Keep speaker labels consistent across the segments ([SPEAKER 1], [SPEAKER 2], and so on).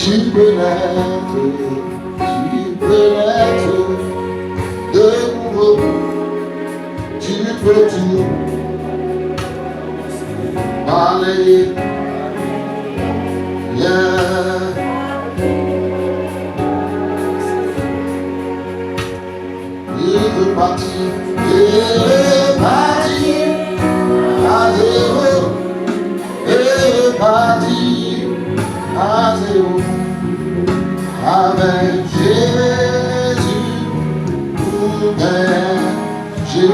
[SPEAKER 1] Tu peux naître de nouveau, tu peux tout parler. Il repartit à zéro, à zéro, avec Jésus, Jésus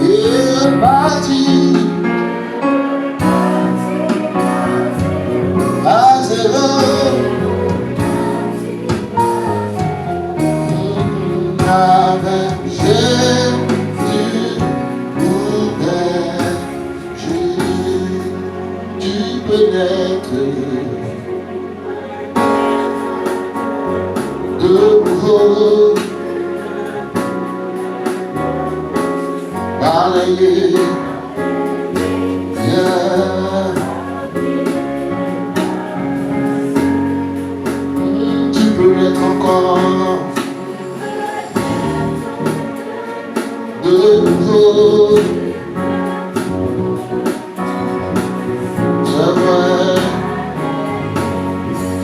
[SPEAKER 1] est reparti à zéro. Avec Jésus, tu peux naître de nouveau, balayer, tu peux naître encore de nouveau. C'est vrai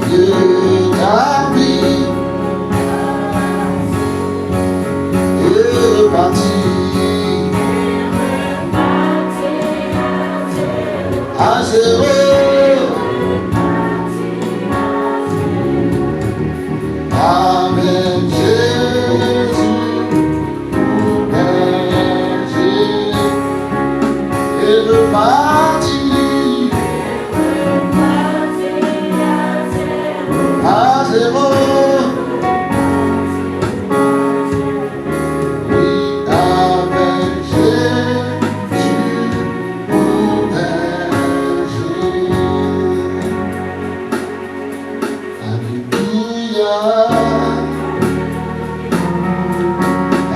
[SPEAKER 1] que ta vie est repartie à zéro. Avec Jésus, est reparti à zéro. Oui, avec Jésus, alléluia,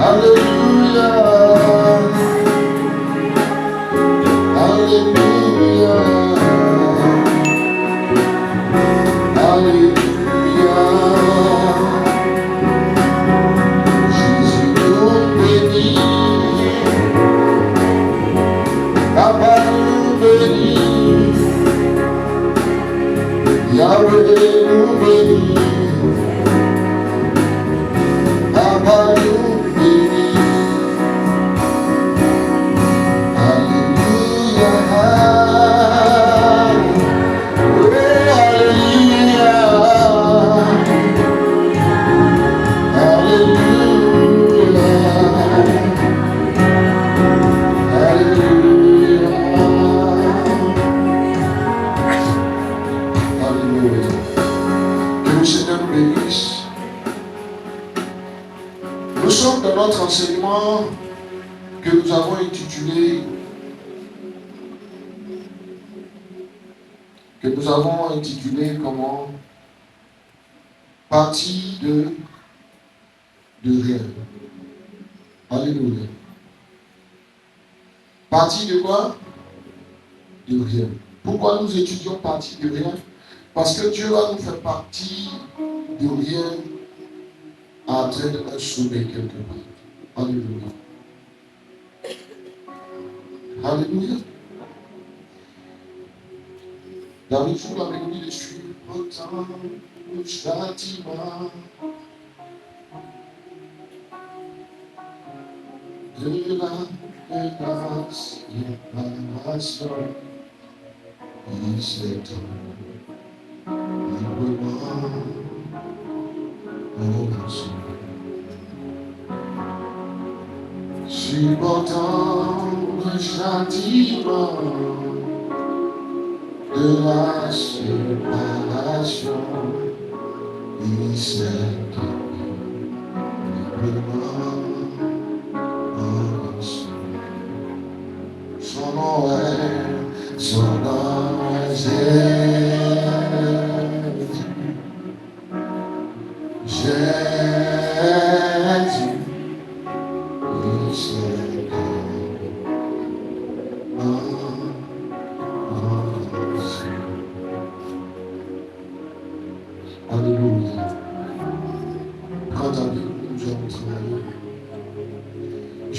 [SPEAKER 1] alléluia. Alléluia, alléluia. Jésus nous bénit, Papa nous bénit, Yahweh nous bénit, Papa nous bénit. Nous sommes dans notre enseignement que nous avons intitulé comment partie de rien. Alléluia. Partie de quoi? De rien. Pourquoi nous étudions partie de rien? Parce que Dieu va nous faire partie de rien à traiter un sommet quelque part. Alléluia. Alléluia. David joue la mélodie dessus. Autant le châtiment de la grâce et la soeur, il s'étend librement au soleil. Supportant le châtiment de la séparation, il s'étend librement au soleil. Son nom est Jésus.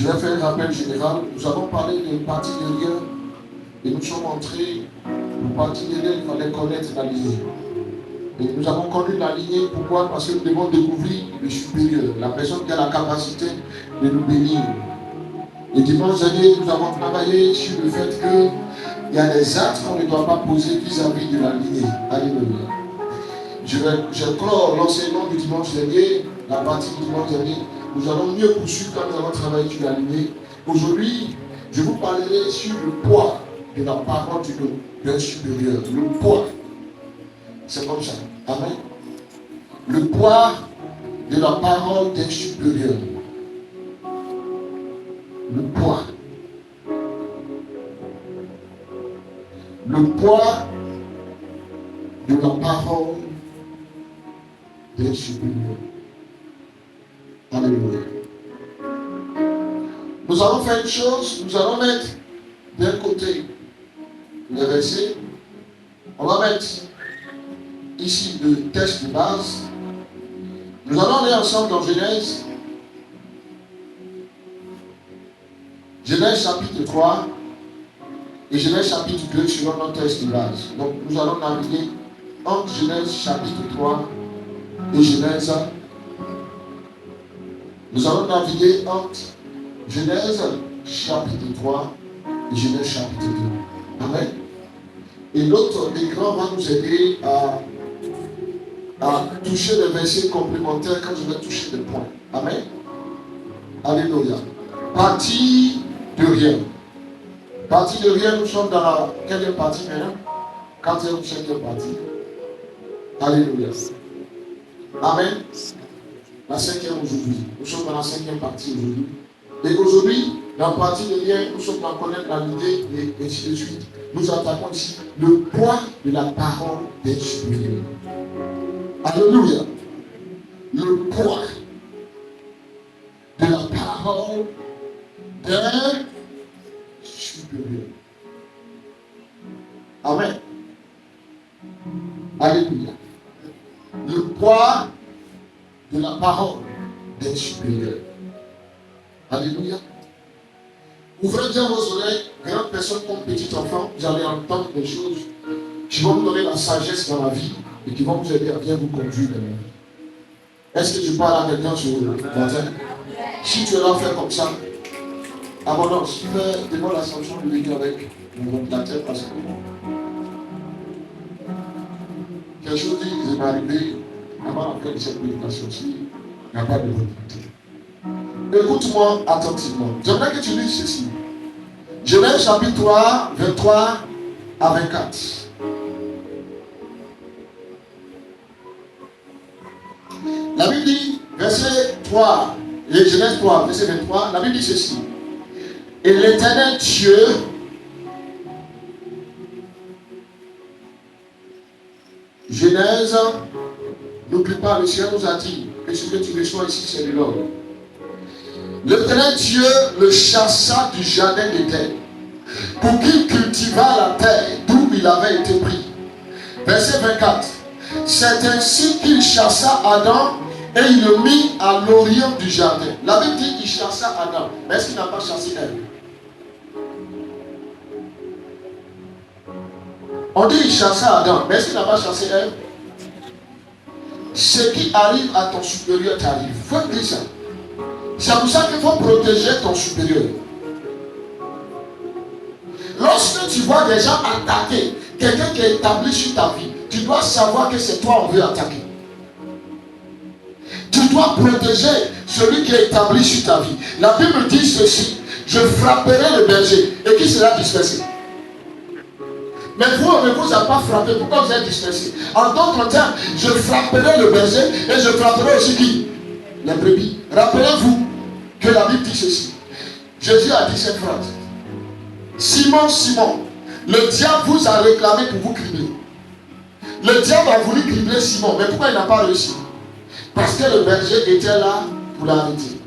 [SPEAKER 1] Je vais faire un rappel général. Nous avons parlé de partie de rien et nous sommes entrés au partie de rien, il fallait connaître la lignée. Et nous avons connu la lignée, pourquoi? Parce que nous devons découvrir le supérieur, la personne qui a la capacité de nous bénir. Et dimanche dernier, nous avons travaillé sur le fait qu'il y a des actes qu'on ne doit pas poser vis-à-vis de la lignée. Alléluia. Je clore l'enseignement du dimanche dernier, la partie du dimanche dernier. Nous allons mieux poursuivre quand nous allons travailler sur la lignée. Aujourd'hui, je vous parlerai sur le poids de la parole d'un supérieur. Le poids. C'est comme ça. Amen. Le poids de la parole d'un supérieur. Le poids. Le poids de la parole d'un supérieur. Alléluia. Nous allons faire une chose, nous allons mettre d'un côté les versets. On va mettre ici le texte de base. Nous allons aller ensemble dans Genèse. Genèse chapitre 3 et Genèse chapitre 2 selon notre texte de base. Donc nous allons naviguer entre Genèse chapitre 3 et Genèse. Nous allons naviguer entre Genèse chapitre 3 et Genèse chapitre 2. Amen. Et l'autre écran va nous aider à toucher les versets complémentaires quand je vais toucher des points. Amen. Alléluia. Partie de rien. Partie de rien, nous sommes dans la quelle partie maintenant? 4e ou 5e partie. Alléluia. Amen. La 5e aujourd'hui. Nous sommes dans la 5e partie aujourd'hui. Et aujourd'hui, dans la partie de rien, nous sommes dans connaître la idée et ainsi de suite. Nous attaquons ici le poids de la parole des supérieurs. Alléluia. Le poids de la parole d'un supérieur. Amen. Alléluia. Le poids de la parole d'un supérieur. Alléluia. Ouvrez bien vos oreilles, grande personne comme petit enfant, vous allez entendre des choses qui vont vous donner la sagesse dans la vie et qui vont vous aider à bien vous conduire dans la vie. Est-ce que tu parles à quelqu'un sur le matin? Si tu es là, fais comme ça. Abondance, fais devant l'ascension de l'église avec mon ventilateur parce que quelque chose qui est arrivé avant la fin de cette prédication-ci, il n'y a pas de ventilateur. Écoute-moi attentivement. J'aimerais que tu lises ceci. Genèse chapitre 3, 23 à 24. La Bible dit, verset 3, et Genèse 3, verset 23, la Bible dit ceci. Et l'Éternel Dieu Genèse, n'oublie pas, le Seigneur nous a dit que ce que tu reçois ici, c'est de l'or. L'Éternel Dieu le chassa du jardin d'Éden pour qu'il cultivât la terre d'où il avait été pris. Verset 24. C'est ainsi qu'il chassa Adam et il le mit à l'orient du jardin. La Bible dit qu'il chassa Adam, mais est-ce qu'il n'a pas chassé Ève? On dit qu'il chassa Adam, mais est-ce qu'il n'a pas chassé Ève? Ce qui arrive à ton supérieur t'arrive. Il faut dire ça. C'est pour ça qu'il faut protéger ton supérieur. Lorsque tu vois des gens attaquer quelqu'un qui est établi sur ta vie, tu dois savoir que c'est toi qu'on veut attaquer. Tu dois protéger celui qui est établi sur ta vie. La Bible dit ceci: je frapperai le berger et qui sera dispersé. Mais vous, on ne vous a pas frappé. Pourquoi vous êtes dispersé? En d'autres termes, je frapperai le berger et je frapperai aussi qui? Les brebis. Rappelez-vous que la Bible dit ceci. Jésus a dit cette phrase: Simon, Simon, le diable vous a réclamé pour vous cribler. Le diable a voulu cribler Simon, mais pourquoi il n'a pas réussi? Parce que le berger était là pour l'arrêter.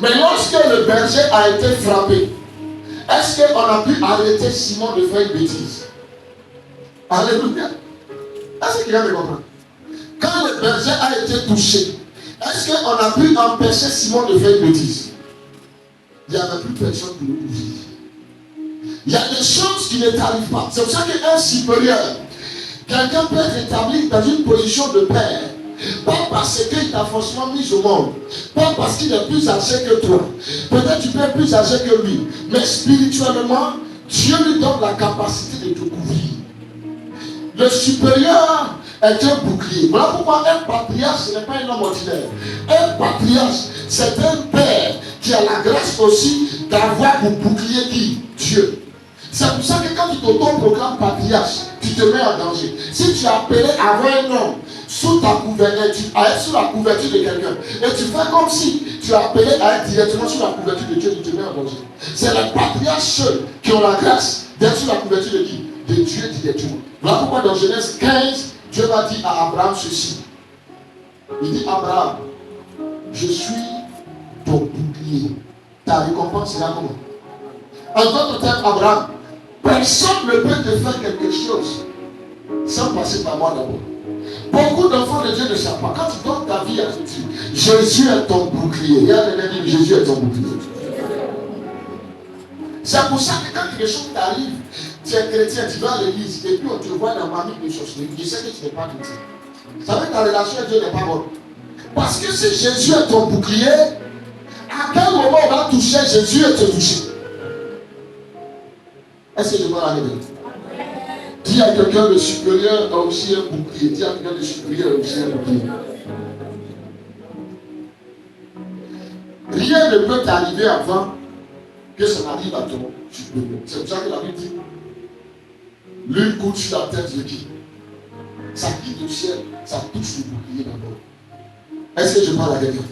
[SPEAKER 1] Mais lorsque le berger a été frappé, est-ce qu'on a pu arrêter Simon de faire une bêtise? Alléluia. Est-ce qu'il y a me comprendre? Quand le berger a été touché, est-ce qu'on a pu empêcher Simon de faire une bêtise? il n'y avait plus personne pour le couvrir. Il y a des choses qui ne t'arrivent pas. C'est pour ça qu'un supérieur, quelqu'un peut être établi dans une position de père. Pas parce qu'il t'a forcément mis au monde. Pas parce qu'il est plus âgé que toi. Peut-être tu peux être plus âgé que lui. Mais spirituellement, Dieu lui donne la capacité de te couvrir. Le supérieur est un bouclier. Voilà pourquoi un patriarche, ce n'est pas un homme ordinaire. Un patriarche, c'est un père qui a la grâce aussi d'avoir pour bouclier qui? Dieu. C'est pour ça que quand tu t'auto-proclames patriarche, tu te mets en danger. Si tu es appelé à avoir un homme sous ta couverture, sous la couverture de quelqu'un, et tu fais comme si tu es appelé à être directement sous la couverture de Dieu, tu te mets en danger. C'est les patriarches seuls qui ont la grâce d'être sous la couverture de qui? De Dieu directement. Voilà pourquoi dans Genèse 15, Dieu va dire à Abraham ceci. Il dit, Abraham, je suis ton bouclier. Ta récompense sera comment? En d'autres termes, Abraham, personne ne peut te faire quelque chose sans passer par moi d'abord. Beaucoup d'enfants de Dieu ne savent pas. Quand tu donnes ta vie à Jésus, Jésus est ton bouclier. Regarde les dit, Jésus est ton bouclier. C'est pour ça que quand quelque chose t'arrive, tu es chrétien, tu vas à l'église, et puis on te voit dans ma vie de sorcellerie, je sais que tu n'es pas chrétien. Ça veut dire que ta relation avec Dieu n'est pas bonne. Parce que si Jésus est ton bouclier, à quel moment on va toucher Jésus et te toucher? Est-ce que je vois la réveiller? Dis à quelqu'un de supérieur a aussi un bouclier. Dis à quelqu'un de supérieur a aussi un bouclier. Rien ne peut t'arriver avant que ça n'arrive à ton supérieur. C'est pour ça que la Bible dit l'une coule sur la tête de qui? Ça quitte le ciel, ça touche le bouclier d'abord. Est-ce que je parle à quelqu'un?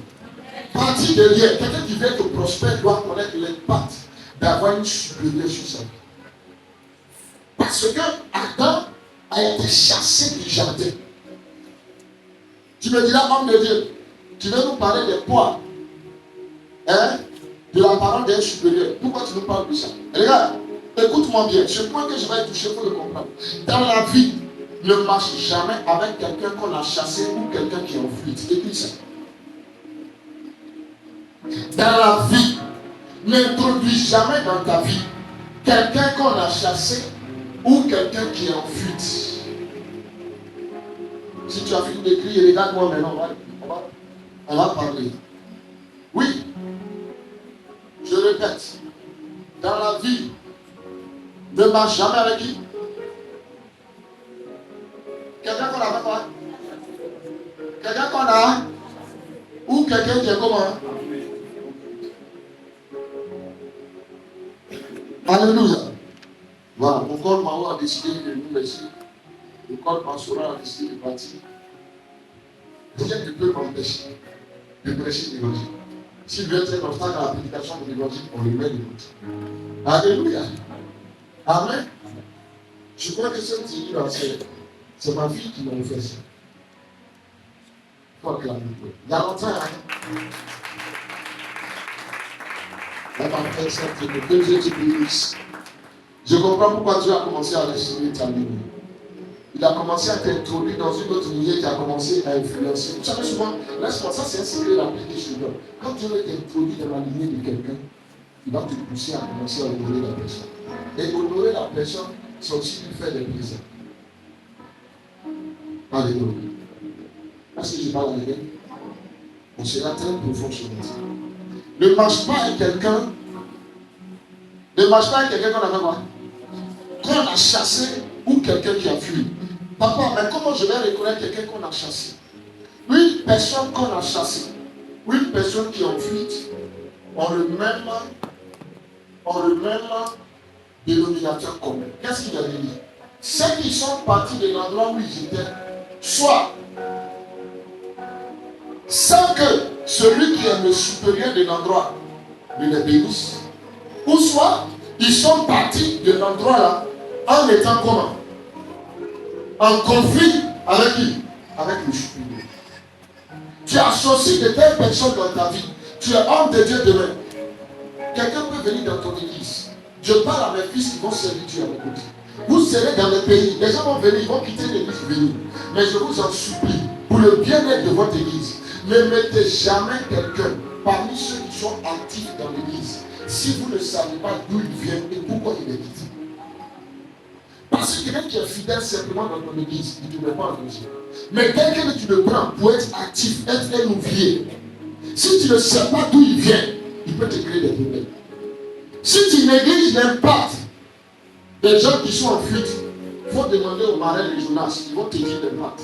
[SPEAKER 1] Partie de lien, quelqu'un qui veut être prospère doit connaître l'impact d'avoir une supérieure sur sa vie. Parce que Adam a été chassé du jardin. Tu me diras, homme de Dieu, tu veux nous parler des poids, de la parole d'un supérieur. Pourquoi tu nous parles de ça? Regarde, écoute-moi bien. Ce point que je vais toucher, il faut le comprendre. Dans la vie, ne marche jamais avec quelqu'un qu'on a chassé ou quelqu'un qui est en fuite. Écoute ça. Dans la vie, n'introduis jamais dans ta vie quelqu'un qu'on a chassé ou quelqu'un qui est en fuite. Si tu as fini d'écrire, regarde-moi maintenant, on va parler. Oui, je répète, dans la vie, ne marche jamais avec qui? Quelqu'un qu'on a fait quoi? Quelqu'un qu'on a? Ou quelqu'un qui est comment? Alléluia. Voilà, mon corps Mao a décidé de nous laisser. Le corps Mansoura a décidé de partir. Rien ne peut m'empêcher de prêcher l'évangile. S'il veut être un obstacle à la prédication de l'évangile, on le met de côté. Alléluia. Amen. Je crois que cette fille-là, c'est ma fille qui m'a fait ça. Il faut acclamer. Il y a longtemps, elle m'a fait ça, que Dieu te bénisse. Je comprends pourquoi Dieu a commencé à restaurer ta ligne. Il a commencé à t'introduire dans une autre lignée qui a commencé à influencer. Vous savez souvent, laisse-moi, ça c'est un secret d'appliquer chez nous. Quand Dieu veut t'introduire dans la lignée de quelqu'un, il va te pousser à commencer à honorer la personne. Et honorer la personne, c'est aussi lui faire des présents. Alléluia. Est-ce que je parle avec elle? On sera très profond sur ça. Ne marche pas avec quelqu'un. Ne marche pas avec quelqu'un qu'on a fait quoi? Qu'on a chassé ou quelqu'un qui a fui. Papa, mais comment je vais reconnaître quelqu'un qu'on a chassé? Une personne qu'on a chassée, ou une personne qui est en fuite, ont le même dénominateur commun. Qu'est-ce qu'il a dit? Ceux qui sont partis de l'endroit où ils étaient, soit sans que celui qui est le supérieur de l'endroit ne les bénisse, ou soit ils sont partis de l'endroit là en étant comment? En conflit avec qui? Avec le supérieur. Tu associes de telles personnes dans ta vie. Tu es homme de Dieu demain. Quelqu'un peut venir dans ton église. Je parle à mes fils qui vont servir Dieu à mes côtés. Vous serez dans le pays. Les gens vont venir, ils vont quitter l'église venir. Mais je vous en supplie, pour le bien-être de votre église, ne mettez jamais quelqu'un parmi ceux qui sont actifs dans l'église. si vous ne savez pas d'où il vient et pourquoi il est quitté. Parce que quelqu'un qui est fidèle simplement dans ton église, il ne te met pas en danger. Mais quelqu'un que tu le prends pour être actif, être un ouvrier, si tu ne sais pas d'où il vient, il peut te créer des problèmes. Si tu négliges l'impact des gens qui sont en fuite, il faut demander aux marins de Jonas, ils vont te dire l'impact.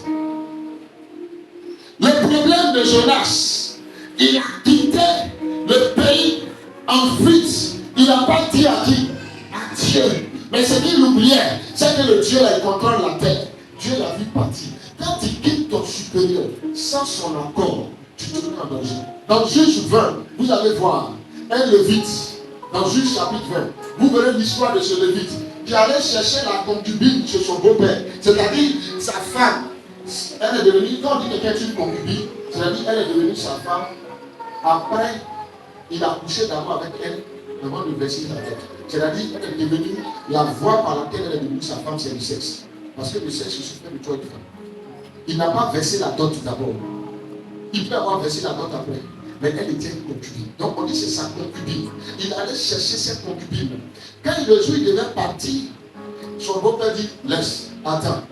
[SPEAKER 1] Le problème de Jonas, il a quitté le pays en fuite. Il n'a pas dit à qui? À Dieu. Mais ce qu'il oubliait, c'est que le Dieu là, il contrôle la terre. Dieu l'a vu partir. Quand tu quittes ton supérieur sans son accord, tu te mets en danger. Dans Juge 20, vous allez voir un Lévite. Dans Juge chapitre 20, vous verrez l'histoire de ce Lévite qui allait chercher la concubine chez son beau-père. C'est-à-dire sa femme. Elle est devenue, quand on dit quelqu'un est une concubine, c'est-à-dire elle est devenue sa femme. Après, il a couché d'abord avec elle avant de verser la tête. C'est-à-dire elle est devenue la voie par laquelle elle est devenue sa femme, c'est le sexe. Parce que le sexe se fait de toi et de femme. Il n'a pas versé la dot d'abord. Il peut avoir versé la dot après. Mais elle était une concubine. Donc on dit c'est sa concubine. Il allait chercher cette concubine. Quand le jour il devait partir, son beau-père dit laisse, attends.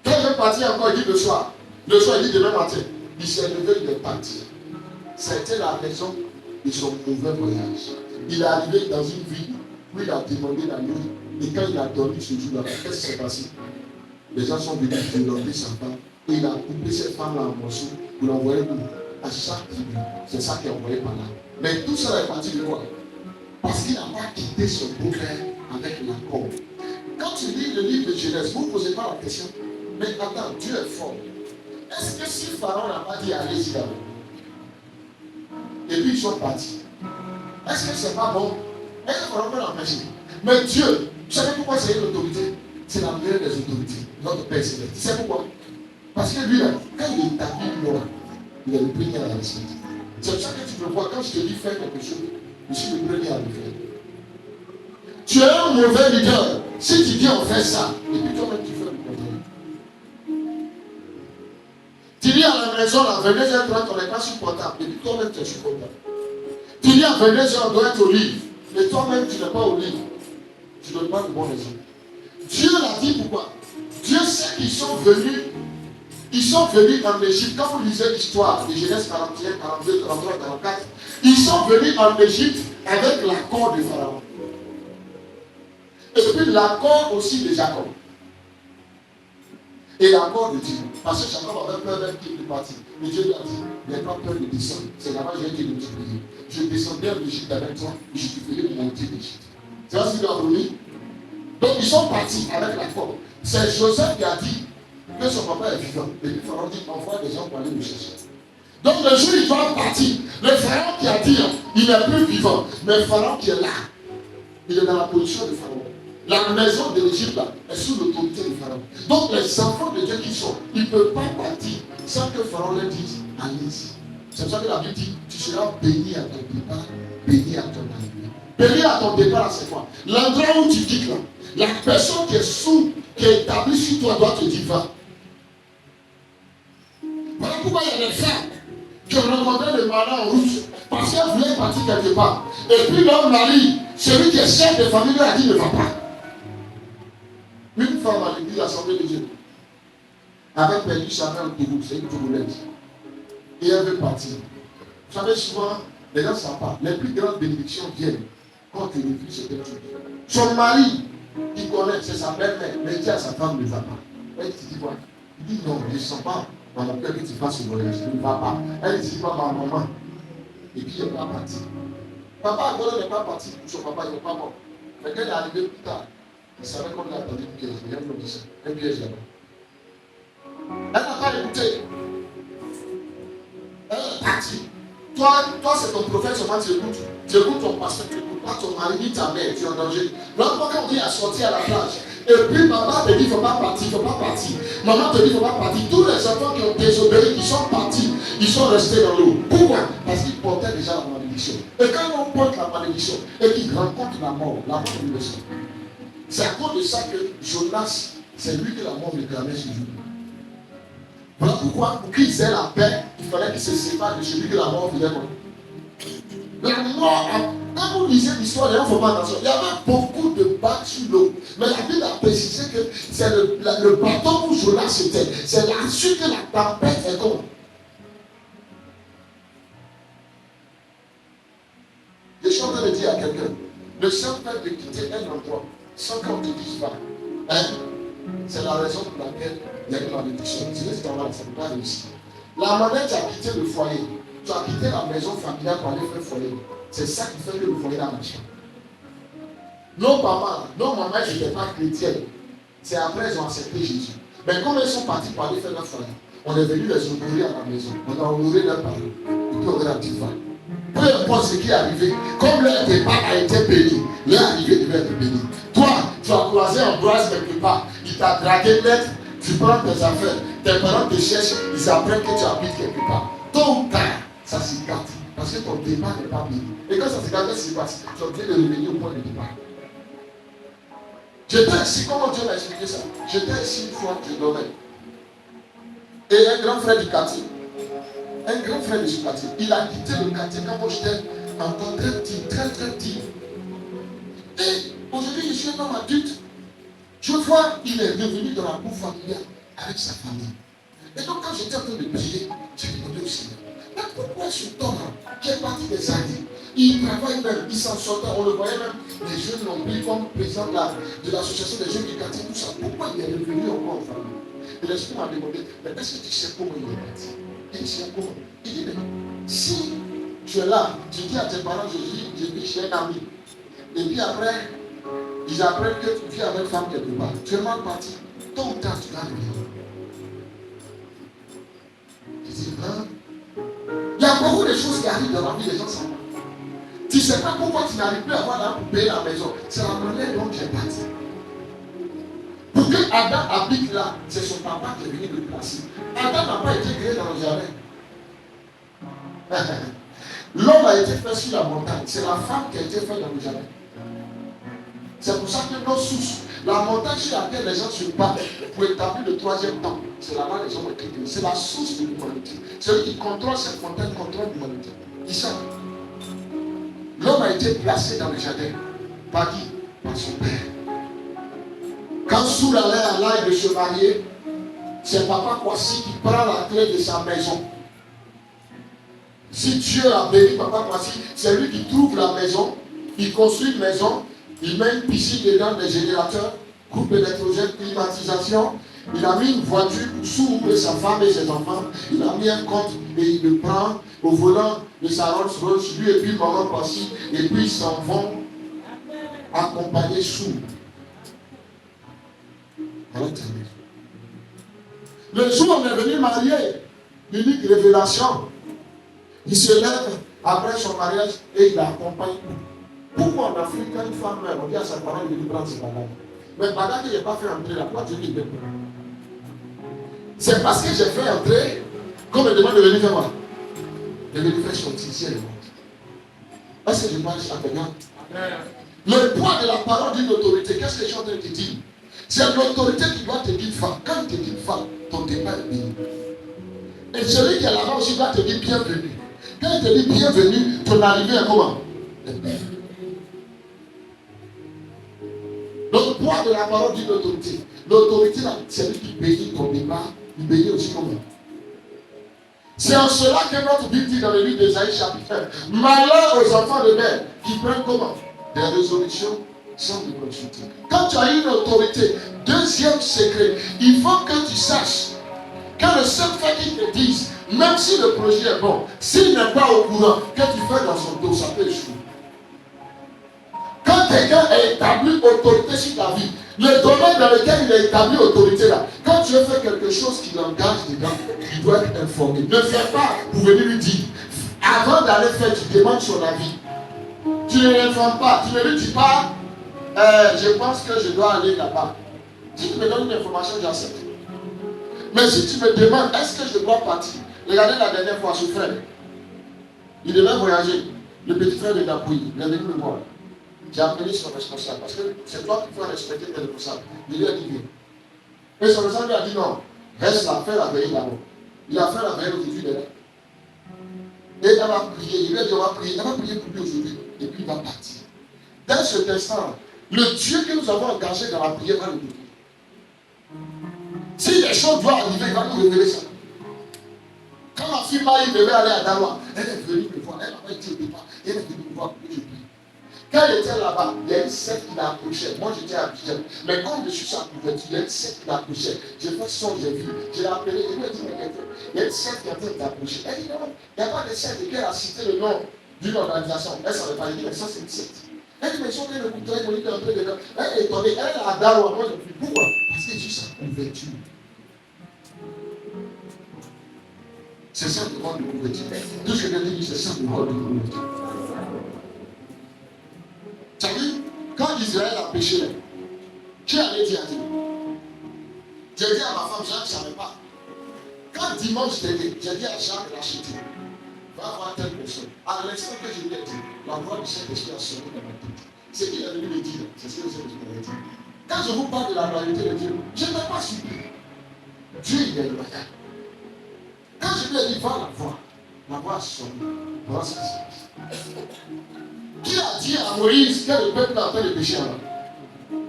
[SPEAKER 1] Quand il est parti encore, il dit le soir. Le soir, il dit demain matin. Il s'est levé, il est parti. C'était la raison de son mauvais voyage. Il est arrivé dans une ville où il a demandé la nuit. Et quand il a dormi ce jour-là, qu'est-ce qui s'est passé? Les gens sont venus violenter sa femme. Et il a coupé cette femme-là en morceaux pour l'envoyer à chaque tribu. C'est ça qu'il a envoyé par là. Mais tout ça est parti de quoi? Parce qu'il n'a pas quitté son beau-père avec l'accord. Quand tu lis le livre de Genèse, vous ne posez pas la question. Mais attends, Dieu est fort. Est-ce que si Pharaon n'a pas dit allez-y d'abord, et puis ils sont partis, est-ce que c'est pas bon? Est-ce que Pharaon peut l'empêcher? Mais Dieu, vous savez pourquoi c'est une autorité? C'est la meilleure des autorités, notre Père Céleste. Tu sais pourquoi? Parce que lui, là, quand il est établi une loi, il est le premier à la respecter. C'est pour ça que tu me vois, quand je te dis faire quelque chose, je suis le premier à le faire. Tu es un mauvais leader. Si tu dis on fait ça, et puis toi-même tu fais le contraire. Tu dis à la maison, à 22h30, on n'est pas supportable, et puis toi-même tu es supportable. Tu dis à 22h, on doit être au livre, et toi-même tu n'es pas au livre. Tu ne donnes pas de bon exemple. Dieu l'a dit pourquoi? Dieu sait qu'ils sont venus. Ils sont venus en Égypte. Quand vous lisez l'histoire de Genèse 41, 42, 43, 44, ils sont venus en Égypte avec l'accord de Pharaon. Et puis l'accord aussi de Jacob. Et l'accord de Dieu. Parce que Jacob avait peur d'un type de parti. Mais Dieu lui a dit, n'aie pas peur de descendre. C'est là-bas que j'ai été multiplié. Je descendrai en Égypte avec toi et je te ferai monter d'Égypte. C'est ce qu'il a promis. Donc ils sont partis avec l'accord. C'est Joseph qui a dit que son papa est vivant. Et puis Pharaon dit, envoie des gens pour aller le chercher. Donc le jour où il doit partir, le Pharaon qui a dit, il n'est plus vivant. Mais Pharaon qui est là, il est dans la position de Pharaon. La maison de l'Égypte là est sous l'autorité de Pharaon. Donc les enfants de Dieu qui sont, ils ne peuvent pas partir sans que Pharaon leur dise, allez-y. C'est pour ça que la Bible dit, tu seras béni à ton départ, béni à ton arrivée. Béni à ton départ, c'est quoi? L'endroit où tu quittes là, la personne qui est établie sur toi doit te dire, va. Voilà pourquoi il y a des femmes qui ont rencontré le mari en route parce qu'elles voulaient partir quelque part. Et puis leur mari, celui qui est chef de famille, lui a dit, ne va pas. Une femme à l'église l'Assemblée de Dieu avait perdu sa mère au Togo, c'est une Togolaise. Et elle veut partir. Vous savez, souvent, les gens ne savent pas. Les plus grandes bénédictions viennent quand tu refuses cette chose. Son mari, qui connaît, c'est sa belle-mère, mais il dit à sa femme, ne va pas. Elle dit quoi? Il dit non, je ne sens pas dans mon cœur que tu fasses ce voyage, ne va pas. Elle dit pas ma maman. Et puis il n'est pas parti. Papa Agolo n'est pas parti pour son papa, il n'est pas mort. Mais quand il est arrivé plus tard, il savait qu'on l'a attendu une piège, il y a un piège là-bas. Elle n'a pas écouté. Elle est partie. Toi c'est ton prophète, seulement tu écoutes. Tu écoutes ton pasteur, tu écoutes pas ton mari ni ta mère, tu es en danger. L'autre fois quand on dit à sortir à la plage, et puis maman te dit il ne faut pas partir, il ne faut pas partir. Maman te dit il ne faut pas partir. Tous les enfants qui ont désobéi, qui sont partis, ils sont restés dans l'eau. Pourquoi? Parce qu'ils portaient déjà la malédiction. Et quand on porte la malédiction et qu'ils rencontrent la mort lui le sang. C'est à cause de ça que Jonas, c'est lui que la mort réclamait ce jour. Voilà pourquoi, pour qu'ils aient la paix, il fallait qu'ils se séparent de celui que la mort voulait. La mort, quand quand vous lisez l'histoire, les gens ne font pas attention. Il y avait beaucoup de bacs sur l'eau. Mais la Bible a précisé que c'est le bateau où Jonas c'était. C'est là-dessus que la tempête est comme. Je suis en train de dire à quelqu'un, le simple fait de quitter un endroit sans qu'on te dise pas, hein, c'est la raison pour laquelle il y a une malédiction. Tu sais, ça ne peut pas réussir. La manière tu as quitté le foyer, tu as quitté la maison familiale pour aller faire le foyer. C'est ça qui fait que le foyer a marché. Nos parents, nos mamans n'étaient pas chrétiennes. C'est après qu'ils ont accepté Jésus. Mais quand ils sont partis pour aller faire leur foyer, on est venu les honorer à la maison. On a honoré leurs parents. Et puis on est actif. Peu importe ce qui est arrivé, comme leur départ a été béni, leur arrivée devait être bénie. Toi, tu as croisé Ambroise quelque part, il t'a dragué net, tu prends tes affaires, tes parents te cherchent, ils apprennent que tu habites quelque part. Tôt ou tard, ça s'y gâte, parce que ton départ n'est pas béni. Et quand ça se gâte, qu'est-ce qui se passe? Tu as obligé de revenir au point de départ. J'étais ici, comment Dieu m'a expliqué ça? J'étais ici une fois, je dormais. Et un grand frère du quartier, un grand frère de ce quartier, il a quitté le quartier quand moi j'étais encore très petit, très petit. Et aujourd'hui, je suis un homme adulte. Je vois, il est revenu dans la boue familiale avec sa famille. Et donc, quand j'étais en train de prier, j'ai demandé au Seigneur, mais pourquoi ce homme-là, qui est parti des années, il travaille même, il s'en sortait, on le voyait même, les jeunes l'ont pris comme président de l'association des jeunes du quartier, tout ça. Pourquoi il est revenu encore en famille? Et l'esprit m'a demandé, mais est-ce que tu sais comment il est parti? Il dit, comment? Il dit, mais si tu es là, tu dis à tes parents, je vis chez un ami. Et puis après, ils apprennent que tu vis avec une femme quelque part. Tu es mal parti. Tôt ou tard, tu vas revenir. Je dis, hein? Il y a beaucoup de choses qui arrivent dans la vie des gens sans moi. Tu ne sais pas pourquoi tu n'arrives plus à avoir l'argent pour payer la maison. C'est la manière dont tu es parti. Pour que Adam habite là, c'est son papa qui est venu le placer. Adam n'a pas été créé dans le jardin. L'homme a été fait sur la montagne. C'est la femme qui a été faite dans le jardin. C'est pour ça que nos sources, la montagne sur laquelle les gens se battent pour établir le troisième temps, c'est là-bas que les gens ont été créés. C'est la source de l'humanité. Celui qui contrôle cette montagne contrôle l'humanité. Ils savent. L'homme a été placé dans le jardin. Par qui? Par son père. Quand Soul allait à l'âge de se marier, c'est papa Kwasi qui prend la clé de sa maison. Si Dieu a béni papa Kwasi, c'est lui qui trouve la maison, il construit une maison, il met une piscine dedans, des générateurs, coupe électrogène, climatisation. Il a mis une voiture sous sa femme et ses enfants. Il a mis un compte et il le prend au volant de sa Rolls Royce, lui et puis maman Kwasi, et puis ils s'en vont accompagner Soul. Le jour où on est venu marier, unique révélation, il se lève après son mariage et il l'accompagne. Pourquoi en Afrique, quand une femme meurt, on dit à sa parole de lui prendre ses bagages? Mais bagages qu'il n'a pas fait entrer là, pourquoi tu dis que c'est parce que j'ai fait entrer, qu'on me demande de venir faire quoi? De venir faire son ici et le monde. Est-ce que je parle à quelqu'un? Le poids de la parole d'une autorité, qu'est-ce que je suis en train de te dire? C'est l'autorité qui doit te dire femme. Quand il te dit femme, ton départ est béni. Et celui qui est là-bas aussi doit te dire bienvenue. Quand il te dit bienvenue, ton arrivée est comment? Le poids de la parole d'une autorité. L'autorité, c'est lui qui bénit ton départ, il bénit aussi comment? C'est en cela que notre Bible dit dans le livre d'Ésaïe chapitre 1. Malheur aux enfants de mère qui prennent comment? Des résolutions sans te consulter. Quand tu as une autorité, deuxième secret, il faut que tu saches que le seul fait qu'ils te disent, même si le projet est bon, s'il n'est pas au courant, que tu fais dans son dos, ça peut échouer. Quand quelqu'un a établi autorité sur ta vie, le domaine dans lequel il a établi autorité là, quand tu veux faire quelque chose qui l'engage dedans, il doit être informé. Ne fais pas pour venir lui dire. Avant d'aller faire, tu demandes son avis. Tu ne l'informes pas, tu ne lui dis pas. Je pense que je dois aller là-bas. Si tu me donnes une information, j'accepte. Mais si tu me demandes, est-ce que je dois partir? Regardez la dernière fois, ce frère. Il devait voyager. Le petit frère de Napouille, il est venu me voir. J'ai appelé son responsable. Parce que c'est toi qui dois respecter tes responsables. Il lui a dit viens. Et son responsable lui a dit non. Reste là, fais la veille là-bas. Il a fait la veille aujourd'hui là. Et elle a prié. Il lui a dit on va prier. Elle va prier pour lui aujourd'hui. Et puis il va partir. Dans cet instant, le Dieu que nous avons engagé dans la prière va nous donner. Si les choses doivent arriver, il va nous révéler ça. Quand ma fille Maï devait aller à Dawa, elle est venue me voir. Elle m'a pas dit au départ. Elle est venue me voir pour que je prie. Quand elle était là-bas, il y a une secte qui l'approchait. Moi, j'étais à Abidjan. Mais comme je suis sur la couverture, il y a une secte qui l'approchait. J'ai fait son, j'ai vu. Je l'ai appelé. Je lui ai dit, mais quelqu'un, il y a une secte qui est en train d'approcher. Elle dit, non, il n'y a pas de secte. Et puis elle a cité le nom d'une organisation. Elle ne savait pas. Elle dit, mais ça, c'est une secte. Elle dit, mais ils sont en train de couper. Elle est en train de. Elle est étonnée. Elle est à Dawa. Moi, je me dis, pourquoi? Parce que Jésus a couverture. C'est ça le rôle de couverture. Tout ce que je dis, c'est ça le rôle de couverture. Tu as vu, quand Israël a péché, qui allait dire à Dieu? J'ai dit à ma femme, Jacques, je ne savais pas. Quand dimanche j'ai dit à Jacques l'acheter, va voir telle personne. À l'instant que je lui ai dit, la voix du Saint-Esprit a sonné dans ma tête. C'est ce qu'il est venu me dire, c'est ce que le Saint-Esprit m'a dit. Quand je vous parle de la loyauté de Dieu, je ne vais pas supplier. Dieu, il est loyal. Quand je lui ai dit, va la voix a sonné. Voilà ce qui se passe. Qui a dit à Moïse que le peuple est en train de pécher avant?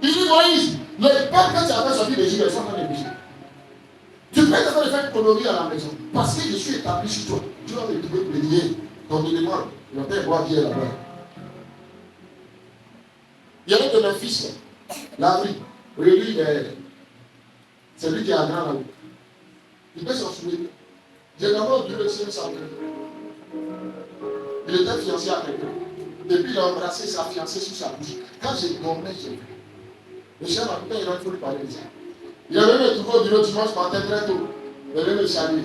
[SPEAKER 1] Il dit, Moïse, le peuple quand tu as fait sortir d'Égypte, ils sont en train de pécher. Tu peux te faire une connerie à la maison. Parce que je suis établi sur toi. Tu vas me trouver plaignir. Ton élément, il va faire boire bien là-bas. Il y a un de mes fils, là, oui. Lui, c'est lui qui est à grand là-haut. Il peut s'en souvenir. J'ai d'abord dû le signer sans quelqu'un. Il était fiancé à quelqu'un. Depuis, il a embrassé sa fiancée sur sa bouche. Quand j'ai dormi, j'ai vu. Le chien m'a dit, il a fallu parler de ça. Il avait me trouvé au bureau dimanche matin très tôt. Il avait me saluer.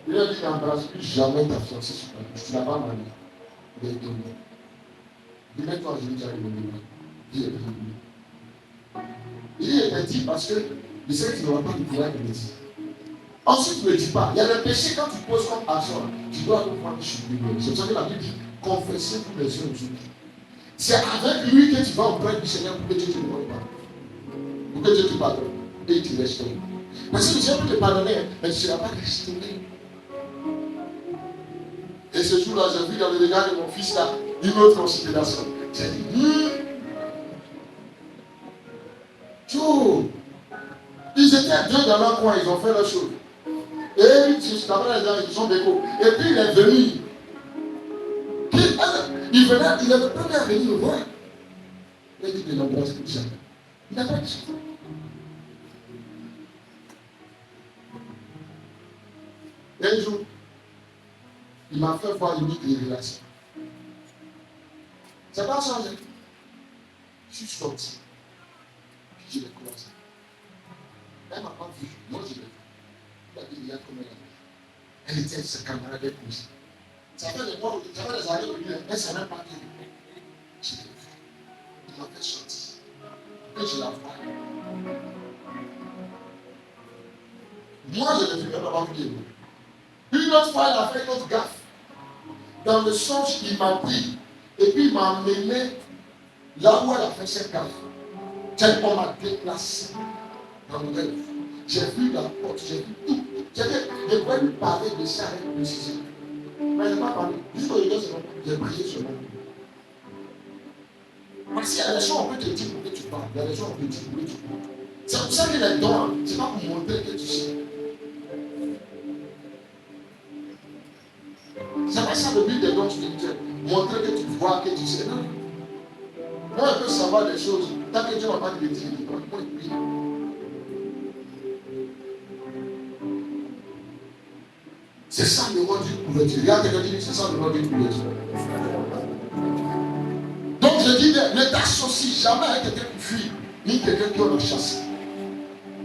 [SPEAKER 1] Il a dit, n'embrasse plus jamais ta fiancée sur ta bouche. Tu n'as pas marié. Il est dormi. Il dit, toi, je lui ai dit, il est dormi. Il est dit parce que il sait qu'il n'aura pas de courage de le dire. Ensuite, ne dis pas. Il y a le péché quand tu poses comme argent. Tu dois comprendre sur lui. C'est pour ça que la Bible dit, confessez-vous les uns aux autres. C'est avec lui que tu vas auprès du Seigneur pour que Dieu te pardonne. Pour que Dieu te pardonne. Et il te restaure. Parce que Dieu peut te pardonner, mais tu ne seras pas restauré. Et ce jour-là, j'ai vu dans le regard de mon fils là, une autre considération. J'ai dit, ils étaient deux dans leur coin, ils ont fait leur chose. Et ils sont déco. Et puis il est venu. Il est le premier à venir le voir. Il a dit de l'embrasser comme ça. Il n'a pas dit ça. Un jour, il m'a fait voir une révélation. Ça n'a pas changé. Je suis sorti. Puis je l'ai croisé. Elle ne m'a pas vu. Moi, je l'ai vu. Il a dit, il y a comme elle a. Elle était sa camarade avec nous. Ça fait des mois, ça fait des années où elle ne savait pas qui. Je l'ai vu. Il m'a fait sortir. Et je la vois. Moi, je l'ai vu, elle m'a pas vu. Une autre fois, elle a fait une autre gaffe. Dans le songe, il m'a pris. Et puis, il m'a emmené là où elle a fait cette gaffe. On m'a déplacé dans le rêve. J'ai vu la porte, j'ai vu tout. Je pouvais lui parler de ça avec précision. Mais je n'ai pas parlé. Juste au début, j'ai prié sur moi. Parce qu'il y a des choses, on peut te dire pour que tu parles. Il y a des choses, on peut te dire pour que tu parles. C'est pour ça que les dons, ce n'est pas pour montrer que tu sais. C'est pas ça le but des dons spirituels. Montrer que tu vois, que tu sais. Non. Moi, je peux savoir des choses. Tant que Dieu ne m'a pas dit de dire, moi, je prie. C'est ça le rôle d'une couverture. Regarde quelqu'un qui dit, c'est ça le rôle d'une couverture. Donc je dis, ne t'associe jamais avec quelqu'un qui fuit, ni quelqu'un qui on a chassé.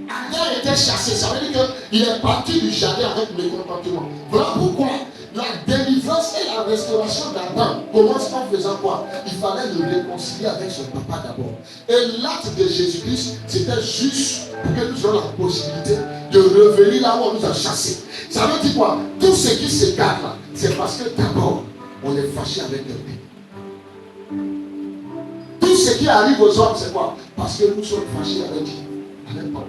[SPEAKER 1] Adam était chassé, ça veut dire qu'il est parti du jardin avec le contentement. Voilà pourquoi la délivrance et la restauration d'Adam commence en faisant quoi? Il fallait le réconcilier avec son papa d'abord. Et l'acte de Jésus-Christ, c'était juste pour que nous ayons la possibilité de revenir là où on nous a chassés. Ça veut dire quoi? Tout ce qui se garde là, c'est parce que d'abord, on est fâché avec le Père. Tout ce qui arrive aux hommes, c'est quoi? Parce que nous sommes fâchés avec papa.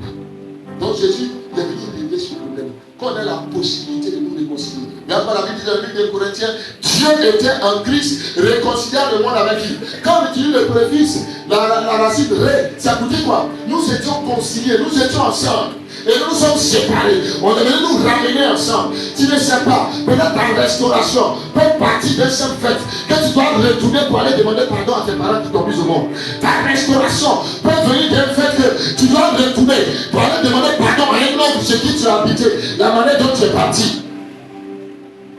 [SPEAKER 1] Donc Jésus est venu régler ce problème. Qu'on ait la possibilité de nous réconcilier. Il n'y a pas la Bible dit dans le livre des Corinthiens, Dieu était en Christ, réconciliant le monde avec lui. Quand on utilise le préfixe, la racine ré, ça veut dire quoi? Nous étions conciliés, nous étions ensemble. Et nous sommes séparés. On est venu nous ramener ensemble. Tu ne sais pas, peut-être ta restauration fait partie d'un seul fait que tu dois retourner pour aller demander pardon à tes parents qui t'ont mis au monde. Ta restauration peut venir d'un fait que tu dois retourner pour aller demander pardon à un homme chez qui tu as habité, la manière dont tu es parti.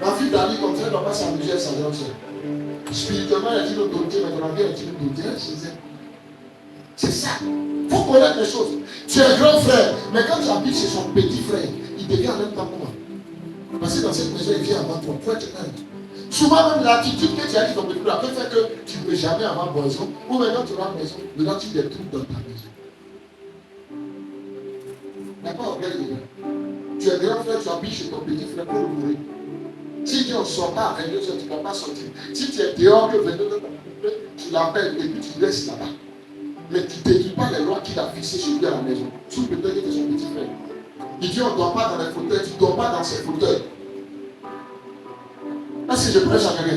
[SPEAKER 1] Ma fille Dali, comme ça, elle ne doit pas s'amuser à sa grande soeur. Spirituellement, elle a dit l'autorité, mais dans la vie, elle a dit l'autorité chez elle. C'est ça. Il faut connaître les choses. Tu es grand frère, mais quand tu habites chez son petit frère, il devient en même temps comment? Parce que dans cette maison, il vient avant toi. Il faut être humble. Souvent, même l'attitude que tu as dit dans le frère peut faire que tu ne peux jamais avoir maison. Ou maintenant, tu vas à la maison, maintenant tu des trucs dans ta maison. D'accord, regarde les gars. Tu es grand frère, tu habites chez ton petit frère pour le mourir. Si tu ne sors pas à 22h, tu ne vas pas sortir. Si tu es dehors, que 22h, tu l'appelles et puis tu laisses là-bas. Mais tu ne détruis pas les lois qu'il a fixées sur lui à la maison. Sous le prétexte que tu es son petit frère. Il dit on ne dort pas dans les fauteuils, tu ne dors pas dans ces fauteuils. Est-ce que je prêche à quelqu'un?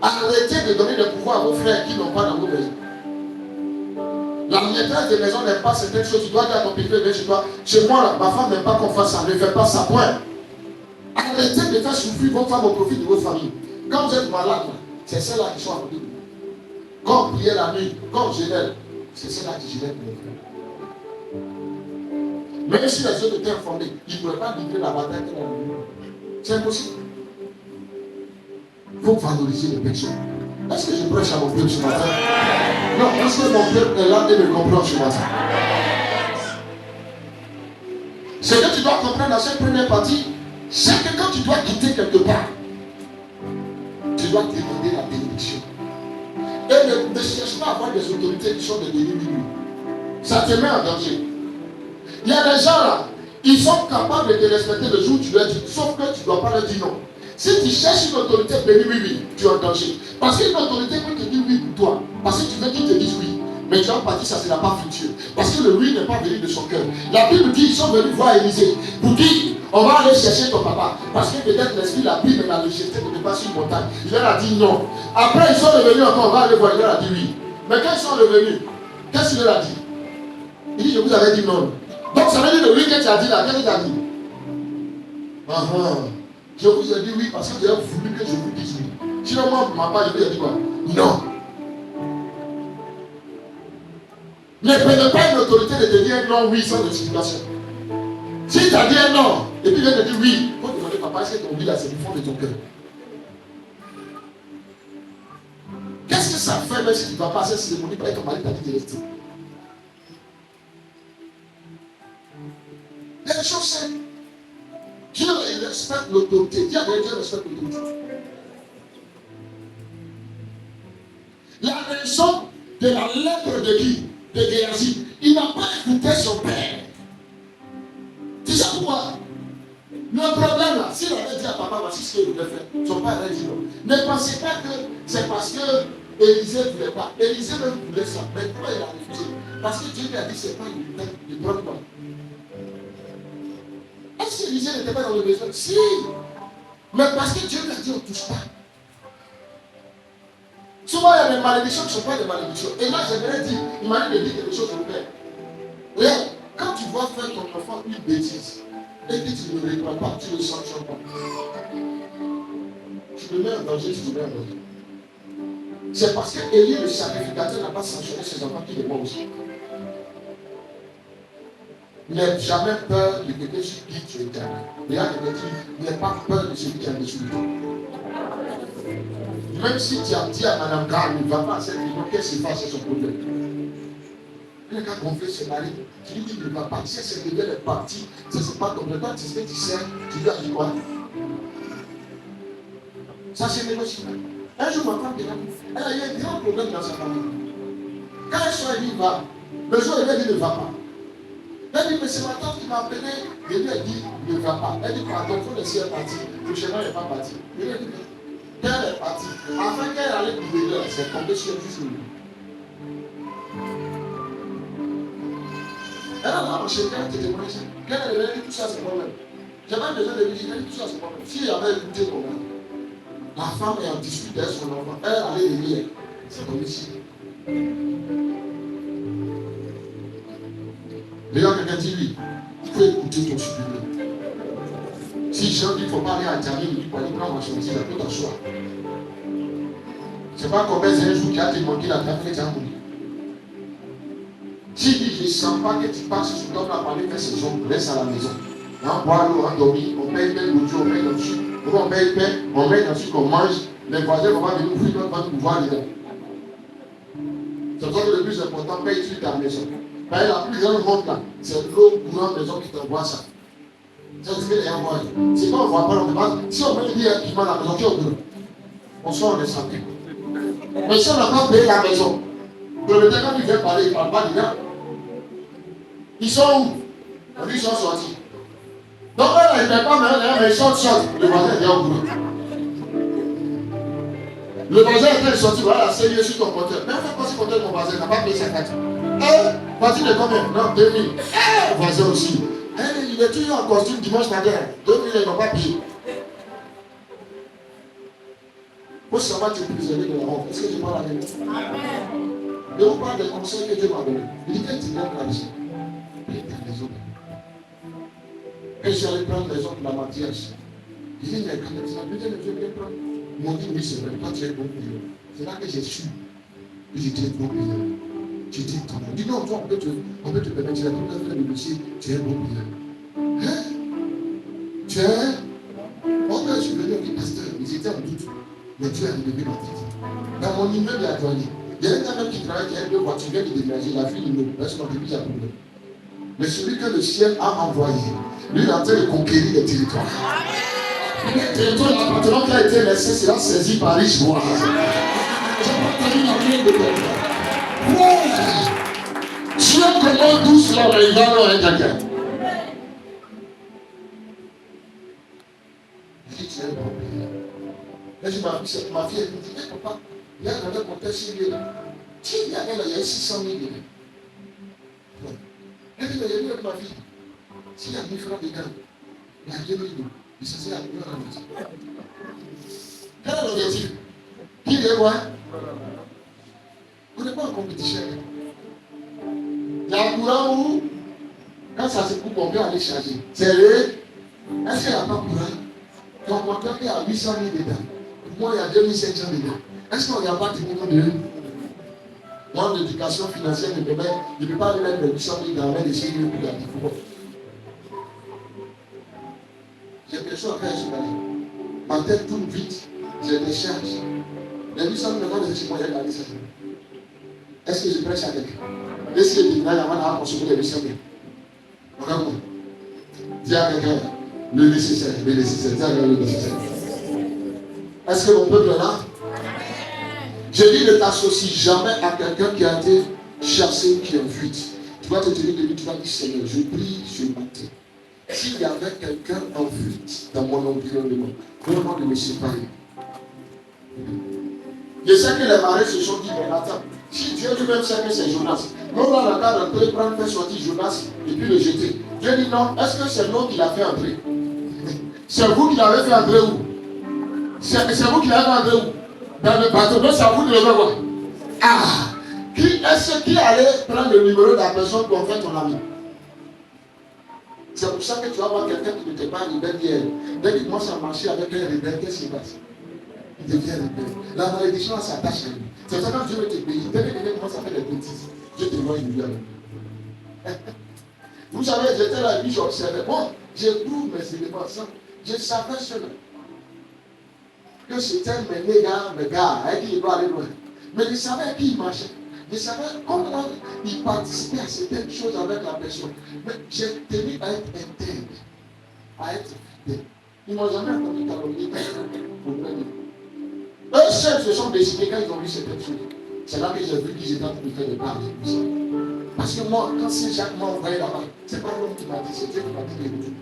[SPEAKER 1] Arrêtez de donner des pouvoirs à vos frères qui n'ont pas dans vos maisons. La maîtresse des maisons n'aime pas certaines choses. Tu dois dire à ton petit frère, viens chez toi. Chez moi, là, ma femme n'aime pas qu'on fasse ça. Ne fais pas ça, point. Arrêtez de faire souffrir vos femmes au profit de vos familles. Quand vous êtes malade, c'est celles-là qui sont à côté de vous. Quand on priait la nuit, quand on gênait, c'est celles-là qui gênaient pour nos frères. Même si les autres étaient informés, ils ne pourraient pas livrer la bataille que la nuit. C'est impossible. Il faut valoriser les personnes. Est-ce que je prêche à mon peuple ce matin? Non, est-ce que mon peuple est là et me comprend ce matin? Ce que tu dois comprendre dans cette première partie, c'est que quand tu dois quitter quelque part, tu dois demander la bénédiction. Et ne cherche pas à avoir des autorités qui sont des demi-minuit. Ça te met en danger. Il y a des gens là, ils sont capables de te respecter le jour où tu leur dis, sauf que tu ne dois pas leur dire non. Si tu cherches une autorité bénie, oui, tu es en danger. Parce qu'une autorité peut te dire oui pour toi. Parce que tu veux qu'ils te disent oui. Mais tu as parti, ça ne sera pas futur. Parce que le oui n'est pas venu de son cœur. La Bible dit, ils sont venus voir Élisée pour dire, on va aller chercher ton papa. Parce que peut-être l'esprit l'a pris, mais l'a rejeté de ne pas sur une montagne. Il leur a dit non. Après, ils sont revenus encore, on va aller voir. Il leur a dit oui. Mais quand ils sont revenus, qu'est-ce qu'il leur a dit? Il dit, je vous avais dit non. Donc ça veut dire le oui que tu as dit là, qu'est-ce que tu as dit? Je vous ai dit oui parce que vous avez voulu que je vous dise oui. Sinon, moi, ma part, je vous ai dit quoi? Non. Ne prenez pas une autorité de te dire non, oui, sans justification. Si tu as dit un non, et puis il vient te dire oui, il faut te demander, papa, est-ce que ton oui là, c'est du fond de ton cœur? Qu'est-ce que ça fait même si tu ne vas pas à cette cérémonie pour être ton mari t'a dit de rester? Il y a des choses simples. Dieu respecte l'autorité. Dieu respecte l'autorité. La raison de la lettre de qui? De Géasi. Il n'a pas écouté son père. Tu sais pourquoi? Le problème là, s'il avait dit à papa, voici ce qu'il voulait faire, son père avait dit non. Ne pensez pas que c'est parce que Élisée ne voulait pas. Élisée même voulait ça. Mais pourquoi il a refusé? Parce que Dieu lui a dit c'est pas une tête de prendre quoi. Est-ce que Élisée n'était pas dans le besoin? Si. Mais parce que Dieu lui a dit on ne touche pas. Souvent il y a des malédictions qui ne sont pas des malédictions. Et là j'aimerais dire, il m'a dit de dire quelque chose au père. Regarde, quand tu vois faire ton enfant une bêtise, et que tu ne le réponds pas, tu ne le sanctionnes pas. Tu le mets en danger, tu le mets en danger. C'est parce que Élie, le sacrificateur, n'a pas sanctionné ses enfants qui les voient aussi. N'aie jamais peur de quelqu'un sur qui tu es éternel. Regarde, il dit, n'aie pas peur de celui qui est en dessous de toi. Même si tu as dit à Madame Gare, ne va pas à cette réunion, qu'est-ce qui se passe, c'est son problème. Il a gonflé ses maris, tu lui dis qu'il ne va pas. Si cette rebelle est partie, ce n'est pas ton temps, c'est ce que tu sais, tu lui as dit quoi? Ça c'est négociable. Un jour, ma femme, elle a eu un grand problème dans sa famille. Quand elle soit dit, va. Le jour, elle a dit, ne va pas. Elle dit, mais c'est ma tante qui m'a appelé. Je lui ai dit, ne va pas. Elle dit, pardon, il faut laisser elle partir. Le chemin n'est pas parti. Je lui ai dit, quand elle est partie, afin qu'elle allait gouverner, elle s'est tombée sur un fils. Elle a marché, quand elle était témoignée, quand elle avait dit tout ça, c'est problème. J'avais besoin de lui dire, tout ça c'est pas bon. S'il avait écouté comment, la femme est en dispute avec son enfant, elle allait le lire. C'est comme ici. Regarde quelqu'un dit lui, il faut écouter ton supérieur. Si Jean dit qu'il ne faut pas aller à Djamil, il dit pour aller prendre ma chantier, il peut t'asseoir. C'est pas comme un jour qui a te manqué la grâce de Djamil. Si il dit, je ne sens pas que tu passes sur ton appareil, fais ses ongles, laisse à la maison. On boit l'eau, on dormit, on paye l'audio, on paye dans le sucre, on paye pain, on met dans le sucre, on mange, les voisins vont pas venir ouvrir notre ventre pour voir les dents. C'est pour ça que le plus important, paye-tu ta maison. Parce que la plus grande honte là, c'est l'eau courante maison qui t'envoie ça. Ça veut dire les envoie. C'est quand on ne voit pas, on ne pas. Si on met dit qui m'a la maison, qui est au boulot, on sort, on est santé. Mais si on n'a pas payé la maison, le médecin quand il vient parler, il ne parle pas des gars. Ils sont où? On dit ils sont sortis. Donc là, il ne paye pas, mais ils sont sortis. Le voisin est au boulot. Le voisin était sorti, voilà, c'est lié sur ton compteur. Mais on fait pas ce compteur de mon voisin, il n'a pas payé sa carte. Voici de combien? Non, 2000. Voisin aussi. Il est toujours en costume dimanche matin. 2000, ils n'ont pas payé. Pour savoir que tu es prisonnier de la honte. Est-ce que je parle avec vous? Je vous parle des conseils que Dieu m'a donné. Il dit, quand tu viens la maison, paye ta maison. Et j'allais prendre les autres de la matière. Il dit, mais quand tu as besoin de Dieu, viens prendre. Ils m'ont dit, oui, c'est vrai, toi tu es bon payeur. C'est là que j'ai su que j'étais bon payeur. Tu dis, toi, on dit, non, toi, on peut te permettre, tu as tout à fait le dossier, tu es bon payeur. Hein? Tu es? Quand je suis venu, on dit, pasteur, ils étaient en doute. Mais Dieu a relevé ma tête. Dans mon immeuble à Douanier, il y a un homme qui travaille, qui a 2 voitures, qui vient de déménager, la fille de l'immeuble, parce qu'on a plus à problème. Mais celui que le ciel a envoyé, lui, il est en train de conquérir les territoires. Le territoire d'appartement qui a été laissé sera saisi par riche voix. J'ai pas entendu la clé de quelqu'un. Tu es comment douce là, mais il va avoir un quelqu'un. Il dit, tu es bon père. Là, je ma fille, elle me dit, mais papa, il y a un compteur sur lui. Si il y a 600 000 euros. Elle dit, mais il y a ma fille. S'il y a 1000 francs dedans, il y a 2000 euros. Il s'est dit à l'union en maison. Quel est l'objectif? Qui est quoi? Vous n'êtes pas en compétition. Il y a un courant où, quand ça se coupe, on peut aller charger. C'est vrai? Est-ce qu'il n'y a pas de courant? Donc, mon temps est à 800 000 dedans. Moi, il y a 2500 dedans. Est-ce qu'on n'y a pas de niveau de moi, l'éducation financière ne peut pas aller mettre les 800 000 dans la main de chez lui pour garder le pouvoir. J'ai quelque chose à faire sur l'année. Ma tête tourne vite, j'ai des charges. Les 800 000 maintenant, chez moi, il y a gardé ça. Est-ce que je prêche à quelqu'un? Est-ce que je dis, là, il y a à consommer les 800 000? Regarde-moi. Dis à quelqu'un, le nécessaire, dis à quelqu'un le nécessaire. Est-ce que mon peuple est là? Je dis, ne t'associe jamais à quelqu'un qui a été chassé, qui est en fuite. Tu vas te tenir de lui, tu vas dire, Seigneur, je prie sur ma tête. S'il y avait quelqu'un en fuite dans mon environnement, vraiment de me séparer. Je sais que les marins se sont dit, mais attends, si Dieu lui-même sait que c'est Jonas, l'on a la carte d'entrer, prendre, faire sortir Jonas et puis le jeter. Dieu dit non, est-ce que c'est nous qui l'a fait entrer? C'est vous qui l'avez fait entrer où? C'est vous qui l'avez fait entrer où? Dans le bateau, donc c'est à vous de le voir. Ah! Est-ce qui allait prendre le numéro de la personne pour en faire ton ami? C'est pour ça que tu vas voir quelqu'un qui ne t'est pas rebelle hier. Dès qu'il commence à marcher avec un rebelle, qu'est-ce qui se passe? Il devient rebelle. La malédiction s'attache à lui. C'est ça quand Dieu veut te payer. Dès que quelqu'un commence à faire des bêtises, Dieu te voit une lumière. Vous savez, j'étais là et puis j'observais. Bon, j'éprouve mes éléments ensemble. Je savais cela. Que c'était mes gars, avec qui il doit aller loin. Mais je savais qui il marchait. Je savais comment il participait à certaines choses avec la personne. Mais j'ai tenu à être intègre, à être fidèle. Ils ne m'ont jamais entendu calomnier. Eux seuls se sont décidés quand ils ont vu certaines choses. C'est là que j'ai vu qu'ils étaient en train de faire des barres et tout ça. Parce que moi, quand c'est Jacques m'a envoyé là-bas, c'est pas l'homme qui m'a dit, c'est Dieu qui m'a dit de tout.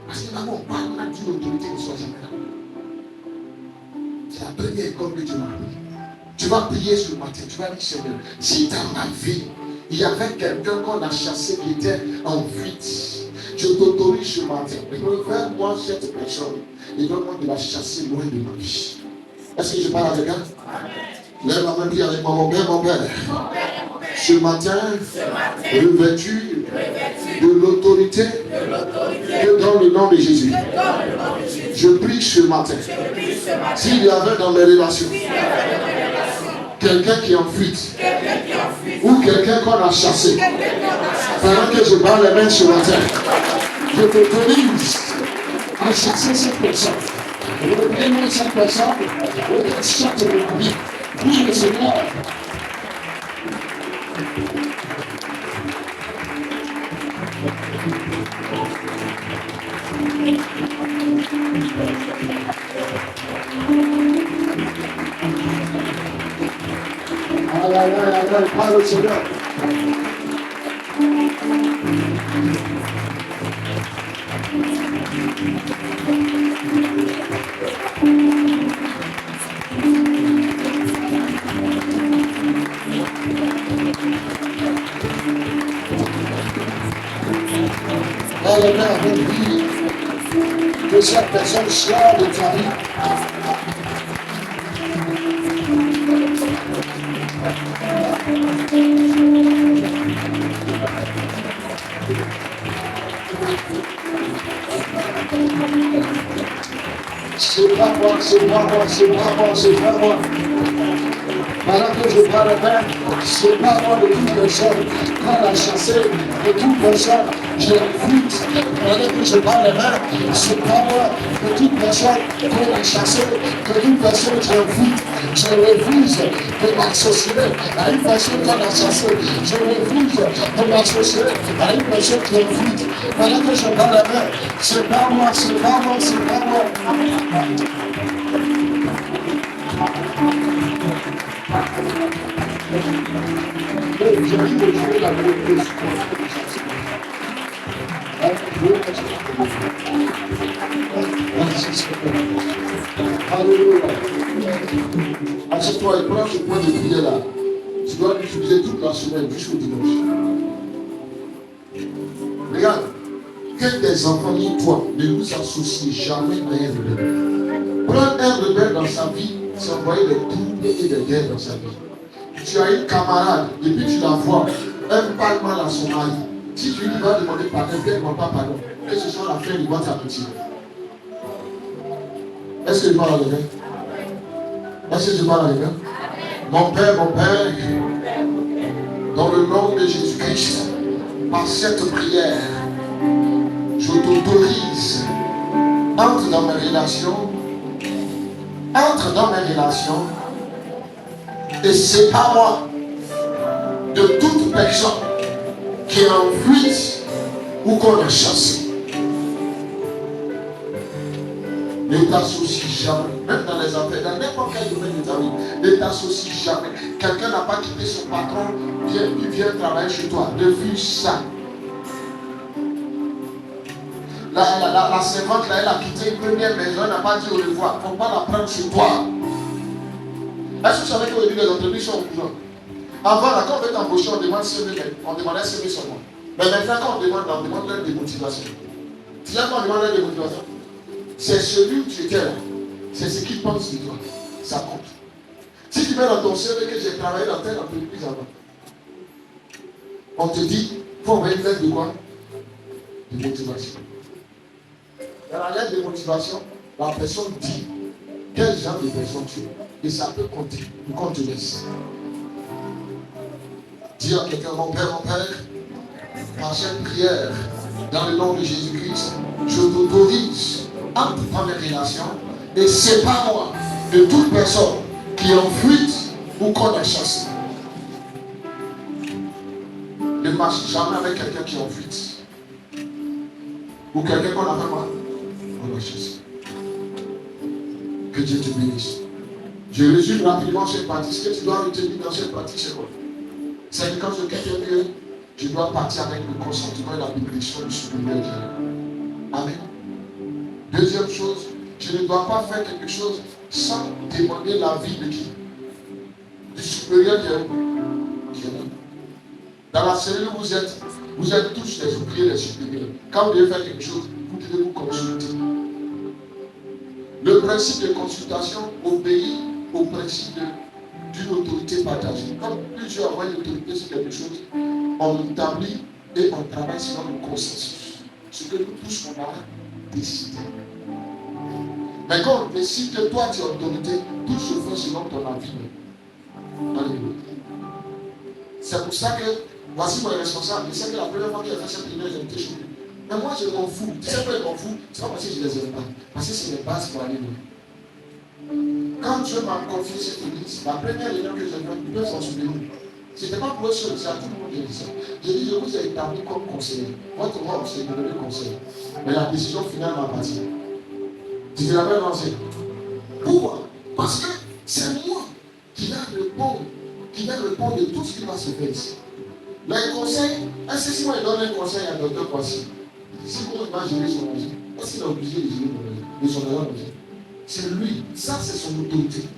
[SPEAKER 1] Parce que là-bas, on parle d'une autorité qui soit jamais là. C'est la première école que Dieu m'a appris. Tu vas prier ce matin, tu vas dire Seigneur, si dans ma vie, il y avait quelqu'un qu'on a chassé qui était en fuite, Je t'autorise ce matin. Révèle-moi cette personne et donne-moi de la chasser loin de ma vie. Est-ce que je parle avec elle? Lève la main, prie avec moi, mon Père, mon Père. Ce matin, revêtu de l'autorité que dans le nom de Jésus. Je prie ce matin. S'il y avait dans mes relations quelqu'un qui est en fuite ou quelqu'un qu'on a chassé, pendant que je parle les mains ce matin, je t'autorise à chasser cette personne. Reprends cette personne, reprends chaque de ma vie. Prie le Seigneur. Parle au Seigneur. Alléluia, que chaque personne soit de ta vie. C'est pas moi, c'est pas moi, c'est pas moi, c'est pas moi. Pendant que je parle même, c'est pas moi de toute personne qu'on a chassé, de toute personne qui est fuite. Pendant que je parle même, c'est pas moi de toute personne qu'on a chassé, de toute personne qui est fuite. Je refuse de m'associer à une personne qu'on a chassée. Je refuse de m'associer à une personne qui est fuite. Pendant que je parle même, c'est pas moi, c'est pas moi, c'est pas moi. J'ai envie de jouer la vérité. Alléluia. Assieds-toi et prends ce point de prière là. Tu dois l'utiliser toute la semaine jusqu'au dimanche. Regarde, que tes enfants ni toi ne nous associent jamais à un rebelle. Prendre un rebelle dans sa vie, c'est envoyer des troubles et des guerres dans sa vie. Tu as une camarade, et puis tu la vois, elle parle mal à son mari. Si tu lui vas demander pardon, elle ne demande pas pardon. Et ce soir, la fin, il va t'aboutir. Est-ce que je parle avec elle? Est-ce que je parle avec elle? Mon Père, dans le nom de Jésus-Christ, par cette prière, je t'autorise, entre dans mes relations, et sépare-moi de toute personne qui est en fuite ou qu'on a chassé. Ne t'associe jamais, même dans les affaires, dans n'importe quel domaine de ta vie, ne t'associe jamais. Quelqu'un n'a pas quitté son patron, qui vient travailler chez toi. Refuse ça. La servante là, elle a quitté une première maison, elle n'a pas dit au revoir. Il ne faut pas la prendre chez toi. Est-ce que vous savez qu'au début les entreprises sont au courant? Avant, là, quand on veut t'embaucher, on demande CV, on demandait CV seulement. Mais maintenant, quand on demande leur démotivation. Tu sais quand on demande leur démotivation? C'est celui où tu étais là. C'est ce qu'ils pensent de toi. Ça compte. Si tu mets dans ton CV que j'ai travaillé dans telle entreprise avant, on te dit, il faut envoyer une lettre de quoi? De motivation. Dans la lettre de motivation, la personne dit quel genre de personne tu es. Et ça peut compter pour qu'on te laisse. Dis à quelqu'un, mon Père, par cette prière, dans le nom de Jésus-Christ, je t'autorise à prendre mes relations et sépare-moi de toute personne qui est en fuite ou qu'on a chassé. Ne marche jamais avec quelqu'un qui est en fuite. Ou quelqu'un qu'on a vraiment on a chassé. Que Dieu te bénisse. Je résume rapidement cette partie. Ce que tu dois retenir dans cette partie, c'est quoi? C'est que quand je quitte Dieu, je dois partir avec le consentement et la bénédiction du supérieur Dieu. Amen. Deuxième chose, je ne dois pas faire quelque chose sans demander l'avis de qui? Du supérieur Dieu. Dans la cellule où vous êtes, Vous êtes tous les ouvriers, les supérieurs. Quand vous devez faire quelque chose, vous devez vous consulter. Le principe de consultation obéit au principe d'une autorité partagée. Comme plusieurs ont une autorité sur quelque chose, on établit et on travaille sur le consensus. Ce que nous tous on a décidé. Mais quand on décide que toi tu es autorité, tout se fait selon ton avis. Alléluia. C'est pour ça que voici mon responsable. Je sais que la première fois qu'il a fait cette prière, j'ai été choqué. Mais moi je m'en fous. Tu sais pourquoi je m'en fous? C'est pas parce que je les aime pas. Parce que c'est les bases pour aller loin. Quand Dieu m'a confié cette église, la première réunion que j'ai faite, ils peuvent s'en souvenir. Ce n'était pas pour eux seuls, c'est à tout le monde que j'ai dit ça. J'ai dit, je vous ai établi comme conseiller. Votre rôle, c'est de devenir conseiller. Mais la décision finale m'appartient. Tu te rappelles, non? Pourquoi? Parce que c'est moi qui vais répondre de tout ce qui va se faire ici. Les conseils, est-ce que si moi je donne un conseil à Dr. Kwasi, si moi il va gérer son argent, est-ce qu'il est obligé de gérer de son argent? C'est lui, ça c'est son autorité.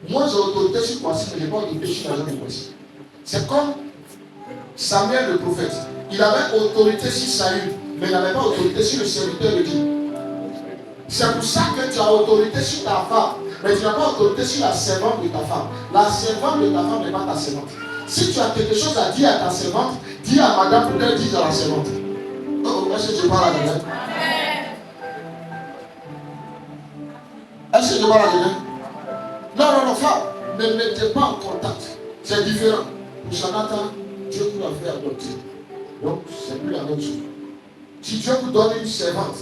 [SPEAKER 1] Moi j'ai autorité sur Kwasi, mais je n'ai pas autorité sur l'argent de Kwasi. C'est comme Samuel le prophète. Il avait autorité sur Saül, mais il n'avait pas autorité sur le serviteur de Dieu. C'est pour ça que tu as autorité sur ta femme, mais tu n'as pas autorité sur la servante de ta femme. La servante de ta femme n'est pas ta servante. Si tu as quelque chose à dire à ta servante, dis à madame pour qu'elle dise à la servante. Oh, est-ce que je parle à quelqu'un? Est-ce que je parle à quelqu'un? Non, femme, ne mettez pas en contact. C'est différent. Pour Jonathan, Dieu vous l'a fait adopter. Donc, c'est plus la même chose. Si Dieu vous donne une servante,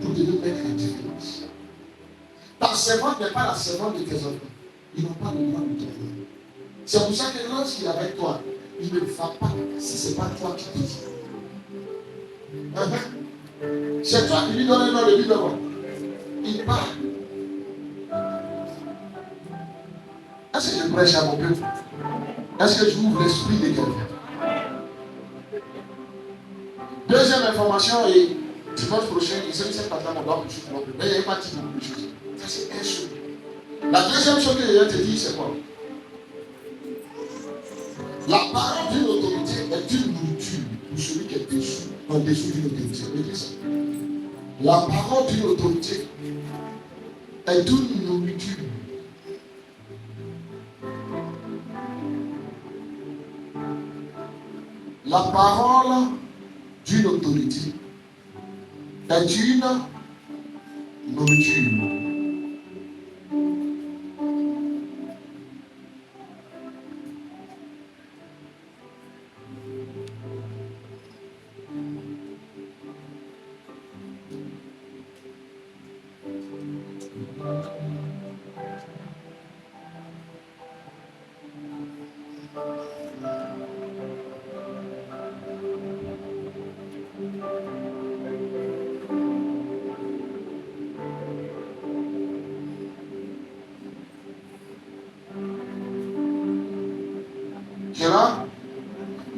[SPEAKER 1] vous devez mettre la différence. Ta servante n'est pas la servante de tes enfants. Ils n'ont pas le droit de te voir. C'est pour ça que lorsqu'il est avec toi, il ne va pas si ce n'est pas toi qui dis. C'est toi qui lui donnes un nom de vie d'abord. Il parle. Est-ce que je prêche à mon peuple? Est-ce que je ouvre l'esprit de quelqu'un? Deuxième information, et dimanche prochain, il sait que cette partie-là, on doit plus de mais il n'y a pas de beaucoup de choses. Ça, c'est un chose. La deuxième chose que je viens te dire, c'est quoi? La parole d'une autorité est une nourriture pour celui qui est dessous, en dessous d'une autorité. Écoutez ça. La parole d'une autorité est une nourriture. La parole d'une autorité est une nourriture.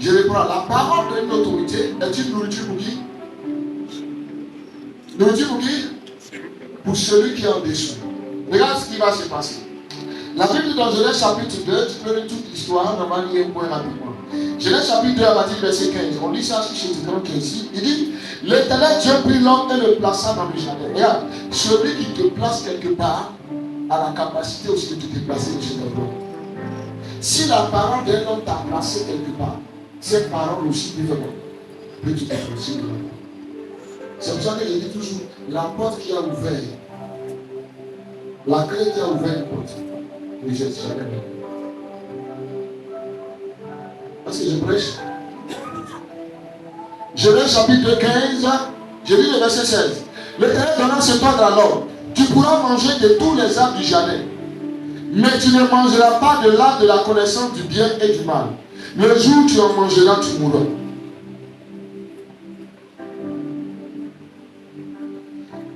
[SPEAKER 1] Je reprends. La parole d'une autorité est une nourriture pour qui? Nourriture pour qui? Pour celui qui est en dessous. Regarde ce qui va se passer. La Bible dit dans Genèse chapitre 2, tu peux lire toute l'histoire, on va lire un point rapidement. Genèse chapitre 2 à partir du verset 15. On lit ça chez Deutéronome 15. Il dit, l'Éternel Dieu prit l'homme et le plaça dans le jardin. Regarde, celui qui te place quelque part a la capacité aussi de te déplacer de chez toi. Si la parole d'un homme t'a placé quelque part, cette parole aussi peut te déplacer. C'est pour ça que je dis toujours, la porte qui a ouvert, la clé qui a ouvert une porte, ne jette jamais. Est-ce que je prêche? Genèse chapitre 15, je lis le verset 16. L'Éternel donna cet ordre à l'homme: tu pourras manger de tous les arbres du jardin, mais tu ne mangeras pas de l'arbre de la connaissance du bien et du mal. Le jour où tu en mangeras, tu mourras.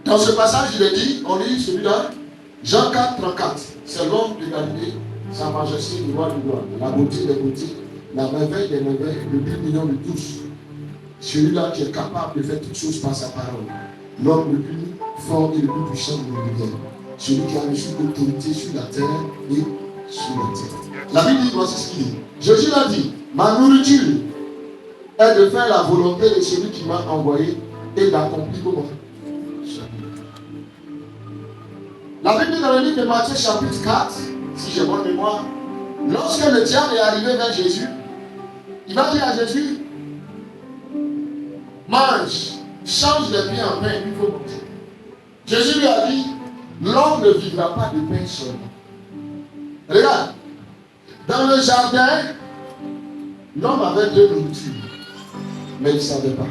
[SPEAKER 1] Dans ce passage, il est dit, on lit celui-là, Jean 4, 34. C'est l'homme de Galilée, sa majesté, le roi du roi, la beauté des beautés, la merveille des merveilles, le but million de tous. Celui-là qui est capable de faire toutes choses par sa parole. L'homme le plus fort et le plus puissant de l'univers. Celui qui a reçu l'autorité sur la terre et sur la terre. La Bible dit, voici ce qu'il dit. Jésus l'a dit, Ma nourriture est de faire la volonté de celui qui m'a envoyé et d'accomplir comment? La Bible dit dans le livre de Matthieu chapitre 4, si j'ai bonne mémoire, lorsque le diable est arrivé vers Jésus, il va dire à Jésus, mange, change les biens en pain, il faut manger. Jésus lui a dit, l'homme ne vivra pas de pain seulement. Regarde, dans le jardin, l'homme avait deux nourritures, mais il ne savait pas.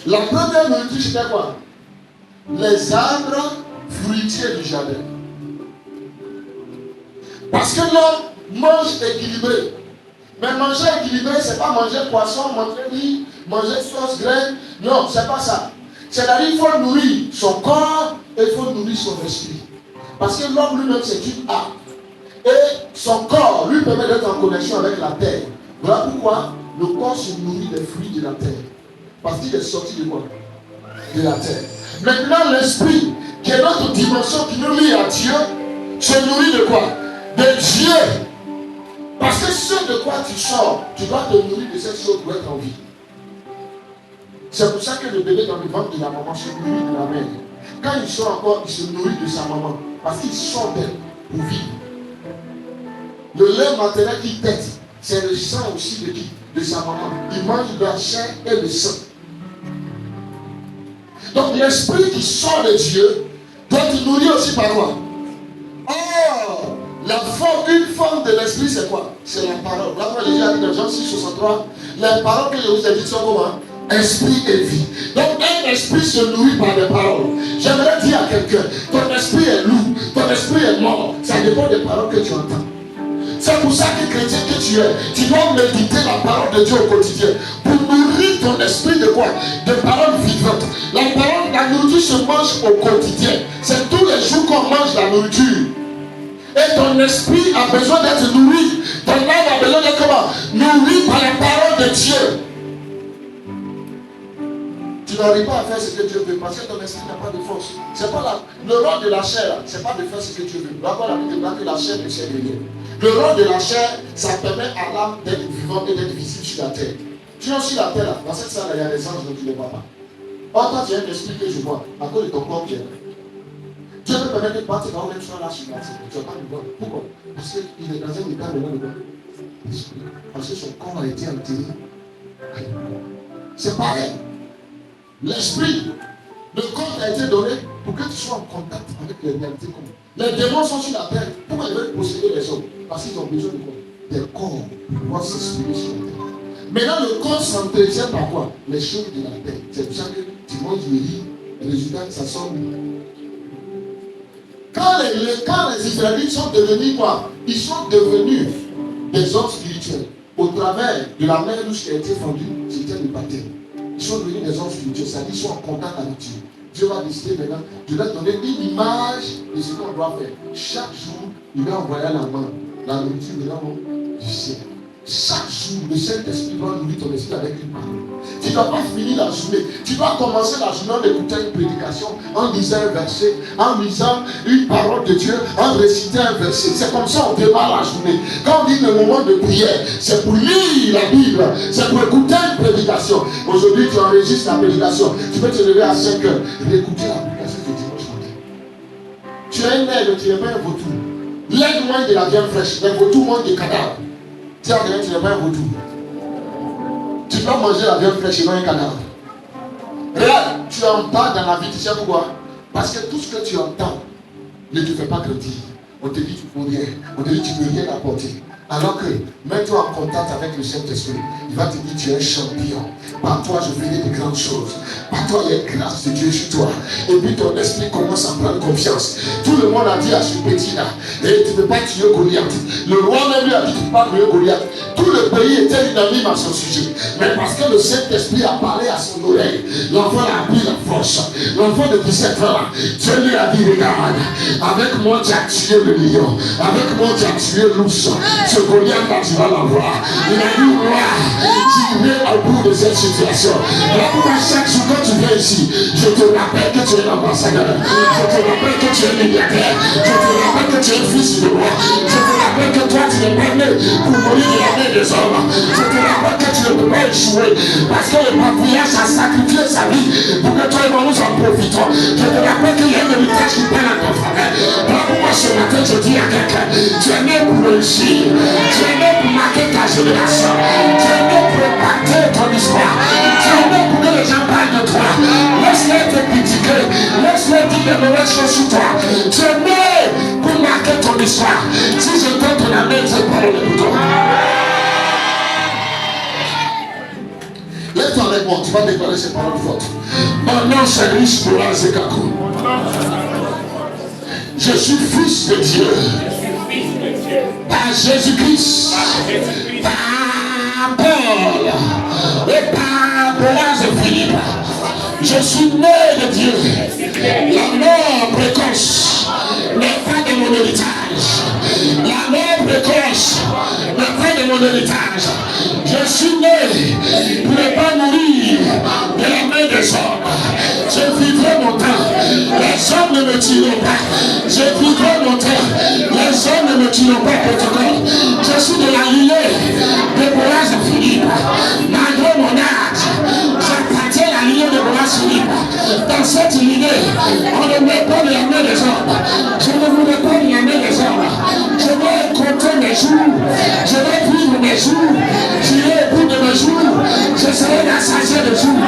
[SPEAKER 1] La première nourriture, c'était quoi? Les arbres fruitiers du jardin. Parce que l'homme mange équilibré. Mais manger équilibré, ce n'est pas manger poisson, manger riz, manger sauce graine. Non, ce n'est pas ça. C'est-à-dire qu'il faut nourrir son corps et il faut nourrir son esprit. Parce que l'homme lui-même, c'est une âme. Et son corps lui permet d'être en connexion avec la terre. Voilà pourquoi le corps se nourrit des fruits de la terre. Parce qu'il est sorti de quoi? De la terre. Maintenant, l'esprit, qui est notre dimension qui nous lie à Dieu, se nourrit de quoi? De Dieu. Parce que ce de quoi tu sors, tu dois te nourrir de cette chose pour être en vie. C'est pour ça que le bébé dans le ventre de la maman se nourrit de la mère. Quand il sort encore, il se nourrit de sa maman. Parce qu'il sort d'elle pour vivre. Le lait maternel qu'il tète, c'est le sang aussi de qui? De sa maman. Il mange de la chair et le sang. Donc l'esprit qui sort de Dieu doit être nourri aussi par quoi? Oh, une forme de l'esprit, c'est quoi? C'est la parole. Là, moi, j'ai dit dans Jean 6, 63, les paroles que je vous ai dites sont comment? Esprit et vie. Donc, un esprit se nourrit par des paroles. J'aimerais dire à quelqu'un, ton esprit est lourd, ton esprit est mort. Ça dépend des paroles que tu entends. C'est pour ça que chrétien que tu es, tu dois méditer la parole de Dieu au quotidien. Pour nourrir ton esprit de quoi? De paroles vivantes. La nourriture se mange au quotidien. C'est tous les jours qu'on mange la nourriture. Et ton esprit a besoin d'être nourri. Ton âme a besoin d'être comment? Nourri par la parole de Dieu. Tu n'arrives pas à faire ce que Dieu veut parce que ton esprit n'a pas de force. C'est pas le rôle de la chair, c'est pas de faire ce que Dieu veut. D'abord, la Bible dit que la chair ne sert de rien. Le rôle de la chair, ça permet à l'âme d'être vivante et d'être visible sur la terre. Tu es sur la terre, là, dans cette salle, il y a des anges, donc tu ne les vois pas. Or, toi, tu as un esprit que je vois, à cause de ton corps qui est là. Dieu peut permettre de partir quand même soit là sur la terre. Tu ne vas pas le voir. Pourquoi? Parce qu'il est dans un état maintenant de l'esprit. Parce que son corps a été enterré. C'est pareil. L'esprit, le corps t'a été donné pour que tu sois en contact avec les réalités communes. Les démons sont sur la terre. Pourquoi ils veulent posséder les hommes? Parce qu'ils ont besoin de quoi? Des corps pour pouvoir s'exprimer sur la terre. Maintenant, le corps s'entretient par quoi? Les choses de la terre. C'est pour ça que tu manges le riz, le résultat, ça sort. Quand les Israélites sont devenus quoi? Ils sont devenus des hommes spirituels. Au travers de la mer rouge qui a été fendue, c'était le baptême. Ils sont devenus des hommes spirituels, c'est-à-dire qu'ils sont en contact avec Dieu. Dieu va décider maintenant de leur donner une image de ce qu'on doit faire. Chaque jour, il va envoyer la main, la nourriture de l'amour du ciel. Chaque jour, le Saint-Esprit va nourrir ton esprit avec une parole. Tu ne dois pas finir la journée. Tu dois commencer la journée en écoutant une prédication, en lisant un verset, en lisant une parole de Dieu, en récitant un verset. C'est comme ça qu'on démarre la journée. Quand on dit le moment de prière, c'est pour lire la Bible, c'est pour écouter une prédication. Aujourd'hui, tu enregistres la prédication. Tu peux te lever à 5 heures et écouter la prédication de dimanche matin. Tu as une aide, tu n'es pas un vautour. L'aide mange de la viande fraîche, les vautours mangent des cadavres. Tu as rien, tu n'es pas un vautour. Tu dois manger la viande fraîche et non un cadavre. Regarde, tu entends dans la vie, tu sais pourquoi? Parce que tout ce que tu entends ne te fait pas grandir. On te dit tu ne peux rien, on te dit tu ne peux rien apporter. Alors que, mets-toi en contact avec le Saint-Esprit. Il va te dire tu es un champion. Par toi, je ferai de grandes choses. Par toi, il y a une grâce de Dieu sur toi. Et puis ton esprit commence à prendre confiance. Tout le monde a dit à ce petit-là, et tu ne peux pas tuer Goliath. Le roi même lui a dit tu ne peux pas tuer Goliath. Tout le pays était unanime à son sujet. Mais parce que le Saint-Esprit a parlé à son oreille, l'enfant a pris la force. L'enfant de 17 ans, Dieu lui a dit regarde, avec moi tu as tué le lion. Avec moi tu as tué l'ours. Ce Goliath là, tu vas l'avoir. Il a dit, roi, tu viens au bout de cette situation. Là, pour chaque jour que tu viens ici, je te rappelle que tu es l'ambassadeur. Je te rappelle que tu es milliardaire. Je te rappelle que tu es fils de roi. Je te rappelle que toi, tu n'es pas né pour mourir de la mer mains des hommes. Je te rappelle que tu ne peux pas échouer. Parce que le patriarche a sacrifié sa vie pour que toi et moi nous en profitons. Je te rappelle qu'il y a un héritage qui parle à ton faveur. Voilà pourquoi ce matin je dis à quelqu'un, tu es né pour réussir. Tu es né pour marquer ta génération. Tu es né pour impacter ton histoire. Tu es né pour que les gens parlent de toi. Laisse-les te critiquer. Laisse-les dire des mauvaises choses sur toi. Tu es né pour marquer ton histoire. Si je donne ton amen, je parle de toi. Lève-toi avec moi, tu vas déclarer ces paroles fortes. Mon nom c'est Riche Bola Zekakou. Je suis fils de Dieu. Par Jésus-Christ. Par Paul. Et par Boaz Philippe. Je suis né de Dieu. La mort précoce n'est pas de mon héritage. La mort précoce n'est pas de mon héritage. Je suis né pour ne pas mourir de la main des hommes. Je vivrai mon temps. Les hommes ne me tueront pas. Je vivrai mon temps. Les hommes ne me tueront pas, protocole. Je suis de la lignée de Boaz Philippe. Malgré mon âge, j'appartiens à la lignée de Boaz Philippe. Dans cette lignée, on ne met pas de la main des hommes. Je ne voudrais pas de la main des hommes. Je vais compter mes jours. Je vais vivre mes jours. J'irai au bout de mes jours. Je serai rassasié de jours.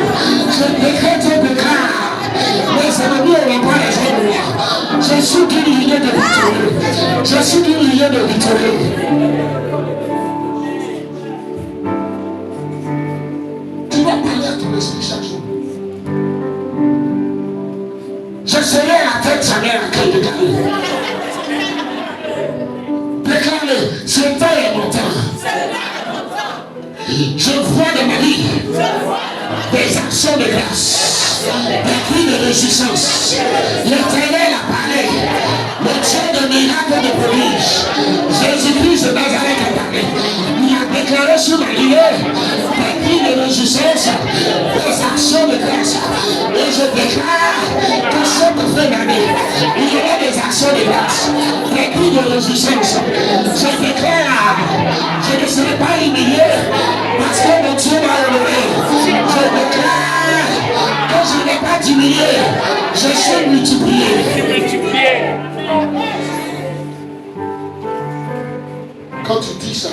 [SPEAKER 1] Je décrète et déclare. Mes ennemis n'auront pas les hommes de moi. Je suis d'une lignée de victorieux. Je suis d'une lignée de victorieux. Tu vas parler à ton esprit chaque jour. Je serai la tête, jamais la queue de Dieu. Déclare-le, ce temps est mon temps. Je vois dans ma vie des actions de grâce, des cris de réjouissance. L'Éternel a parlé, le Dieu de miracles de prodiges. Jésus-Christ de Nazareth a parlé. Il a déclaré sur ma lignée des cris de réjouissance, des actions de grâce. Et je déclare que cette fin d'année, il y aura des actions de grâce, des cris de réjouissance. Je déclare, je ne serai pas humilié parce que mon Dieu m'a élevé. Je déclare que je n'ai pas diminué, je suis multiplié. Quand tu dis ça,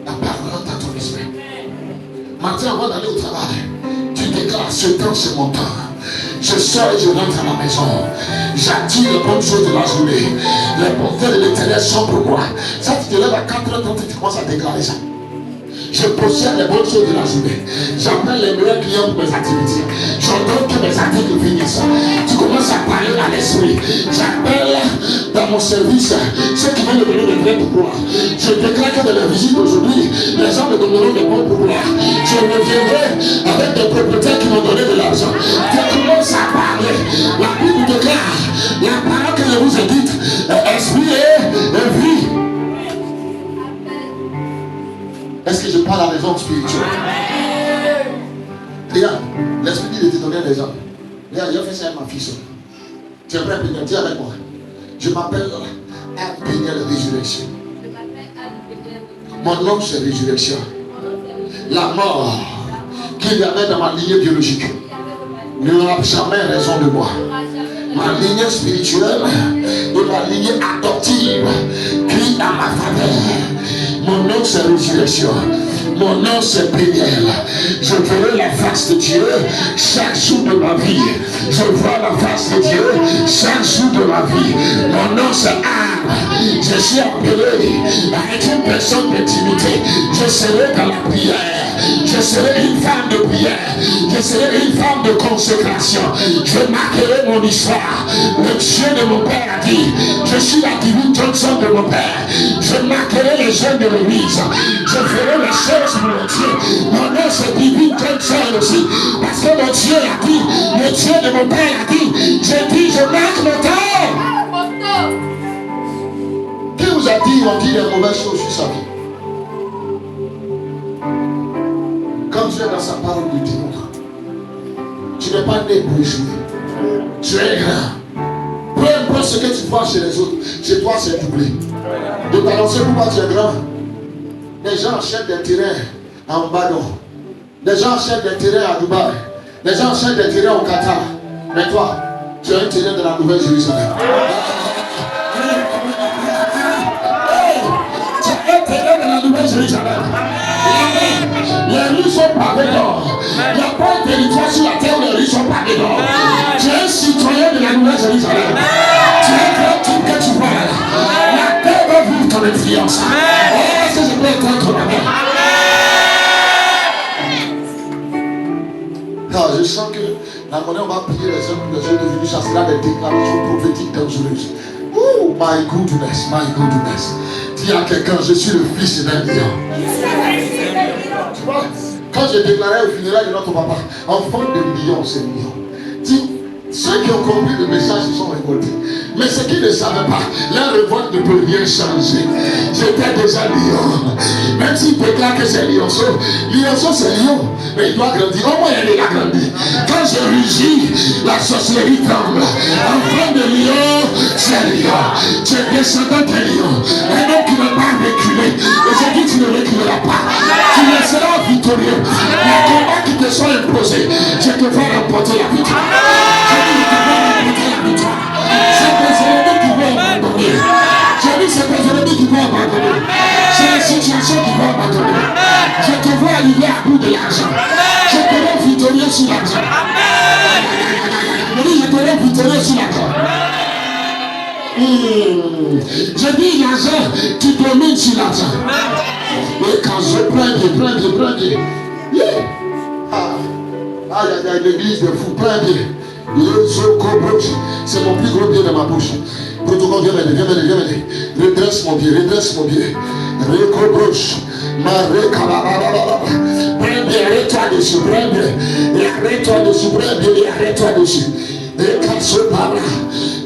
[SPEAKER 1] la parole rentre à ton esprit. Matin, avant d'aller au travail, tu déclares ce temps, c'est mon temps. Je sors et je rentre à ma maison. J'attire les bonnes choses de la journée. Les porteurs de l'Éternel sont pour moi. Ça, tu te lèves à 4h30 et tu commences à déclarer ça. Je possède les bonnes choses de la journée. J'appelle les meilleurs clients pour mes activités. J'ordonne que mes articles finissent. Tu commences à parler à l'esprit. J'appelle dans mon service ceux qui veulent me donner des vrais pouvoirs. Je déclare que dans la visite d'aujourd'hui, les gens me donneront des bons pouvoirs. Je reviendrai avec des propriétaires qui m'ont donné de l'argent. Tu commences à parler. La Bible déclare la parole que je vous ai dite, esprit et vie. Est-ce que je parle à des hommes spirituels? Regarde, l'esprit dit de te donner des hommes. Regarde, j'ai fait ça avec ma fille. Tu es prêt à dire avec moi? Je m'appelle Anne Péniel Résurrection. Mon nom c'est Résurrection. La mort qu'il y avait dans ma lignée biologique n'aura jamais raison de moi. Ma lignée spirituelle et ma lignée adoptive crie à ma faveur. Mon nom c'est Résurrection. Mon nom c'est Péniel. Je verrai la face de Dieu chaque jour de ma vie. Je vois la face de Dieu chaque jour de ma vie. Mon nom c'est Anne. Je suis appelé à être une personne d'intimité. Je serai dans la prière. Je serai une femme de prière. Je serai une femme de consécration. Je marquerai mon histoire. Le Dieu de mon père a dit, je suis la divine Johnson de mon père. Je marquerai les jeunes de l'église. Je ferai les choses pour mon Dieu. Mon nom c'est divine Johnson aussi. Parce que mon Dieu a dit, le Dieu de mon père a dit, je dis, je marque mon temps. Qui vous a dit, on dit les mauvaises choses sur sa vie? Quand tu es dans sa parole, il te montre. Tu n'es pas né pour échouer. Tu es grand. Peu importe ce que tu vois chez les autres, chez toi c'est doublé. De t'annoncer pourquoi tu es grand. Les gens achètent des terrains en Badon. Les gens achètent des terrains à Dubaï. Les gens achètent des terrains au Qatar. Mais toi, tu as un terrain de la Nouvelle-Jérusalem. Tu as un terrain de la Nouvelle-Jérusalem. Les rues sont pavées d'or. Il n'y a pas de territoire sur la terre où les rues sont pavées d'or. Tu es un citoyen de la Nouvelle-Jérusalem. Tu es un type que tu vois. La terre va vivre ton influence. Est-ce que je peux entendre ma main? Alors, je sens que la monnaie, on va prier les uns pour les autres devenus. Ça sera des déclarations prophétiques dangereuses. Oh, my goodness, my goodness. Dis à quelqu'un, je suis le fils d'un lion. Tu vois, quand j'ai déclaré au funérail de notre papa, enfant de lion, c'est lion. Dis, ceux qui ont compris le message, ils sont révoltés. Mais ceux qui ne savaient pas, leur révolte ne peut rien changer. J'étais déjà lion. Même s'il déclare que c'est lionceau, lionceau c'est lion. Mais il doit grandir. Au moins, il a grandi. Quand je rugis, la sorcellerie tremble. Enfant de lion, c'est lion. Tu es descendant de lion. Un homme qui ne va pas reculer. Et je dis, tu ne reculeras pas. Tu ne seras victorieux. Les combats qui te sont imposés, je te fais remporter la victoire. C'est tes ennemis qui vont abandonner. J'ai dit c'est tes ennemis qui vont abandonner. C'est les situations qui vont abandonner. Je te vois arriver à bout de l'argent. Je te rends victorieux sur l'argent. Je dis je te rends victorieux sur l'argent. Je dis l'argent, tu domines sur l'argent. Et quand je prends Dieu. L'église de fous, prends Dieu. C'est mon plus gros pied dans ma bouche. Protocole, viens m'aider. Redresse mon pied. Recobroche. Prends bien, arrête-toi dessus, arrête-toi dessus. Et quand ce par là,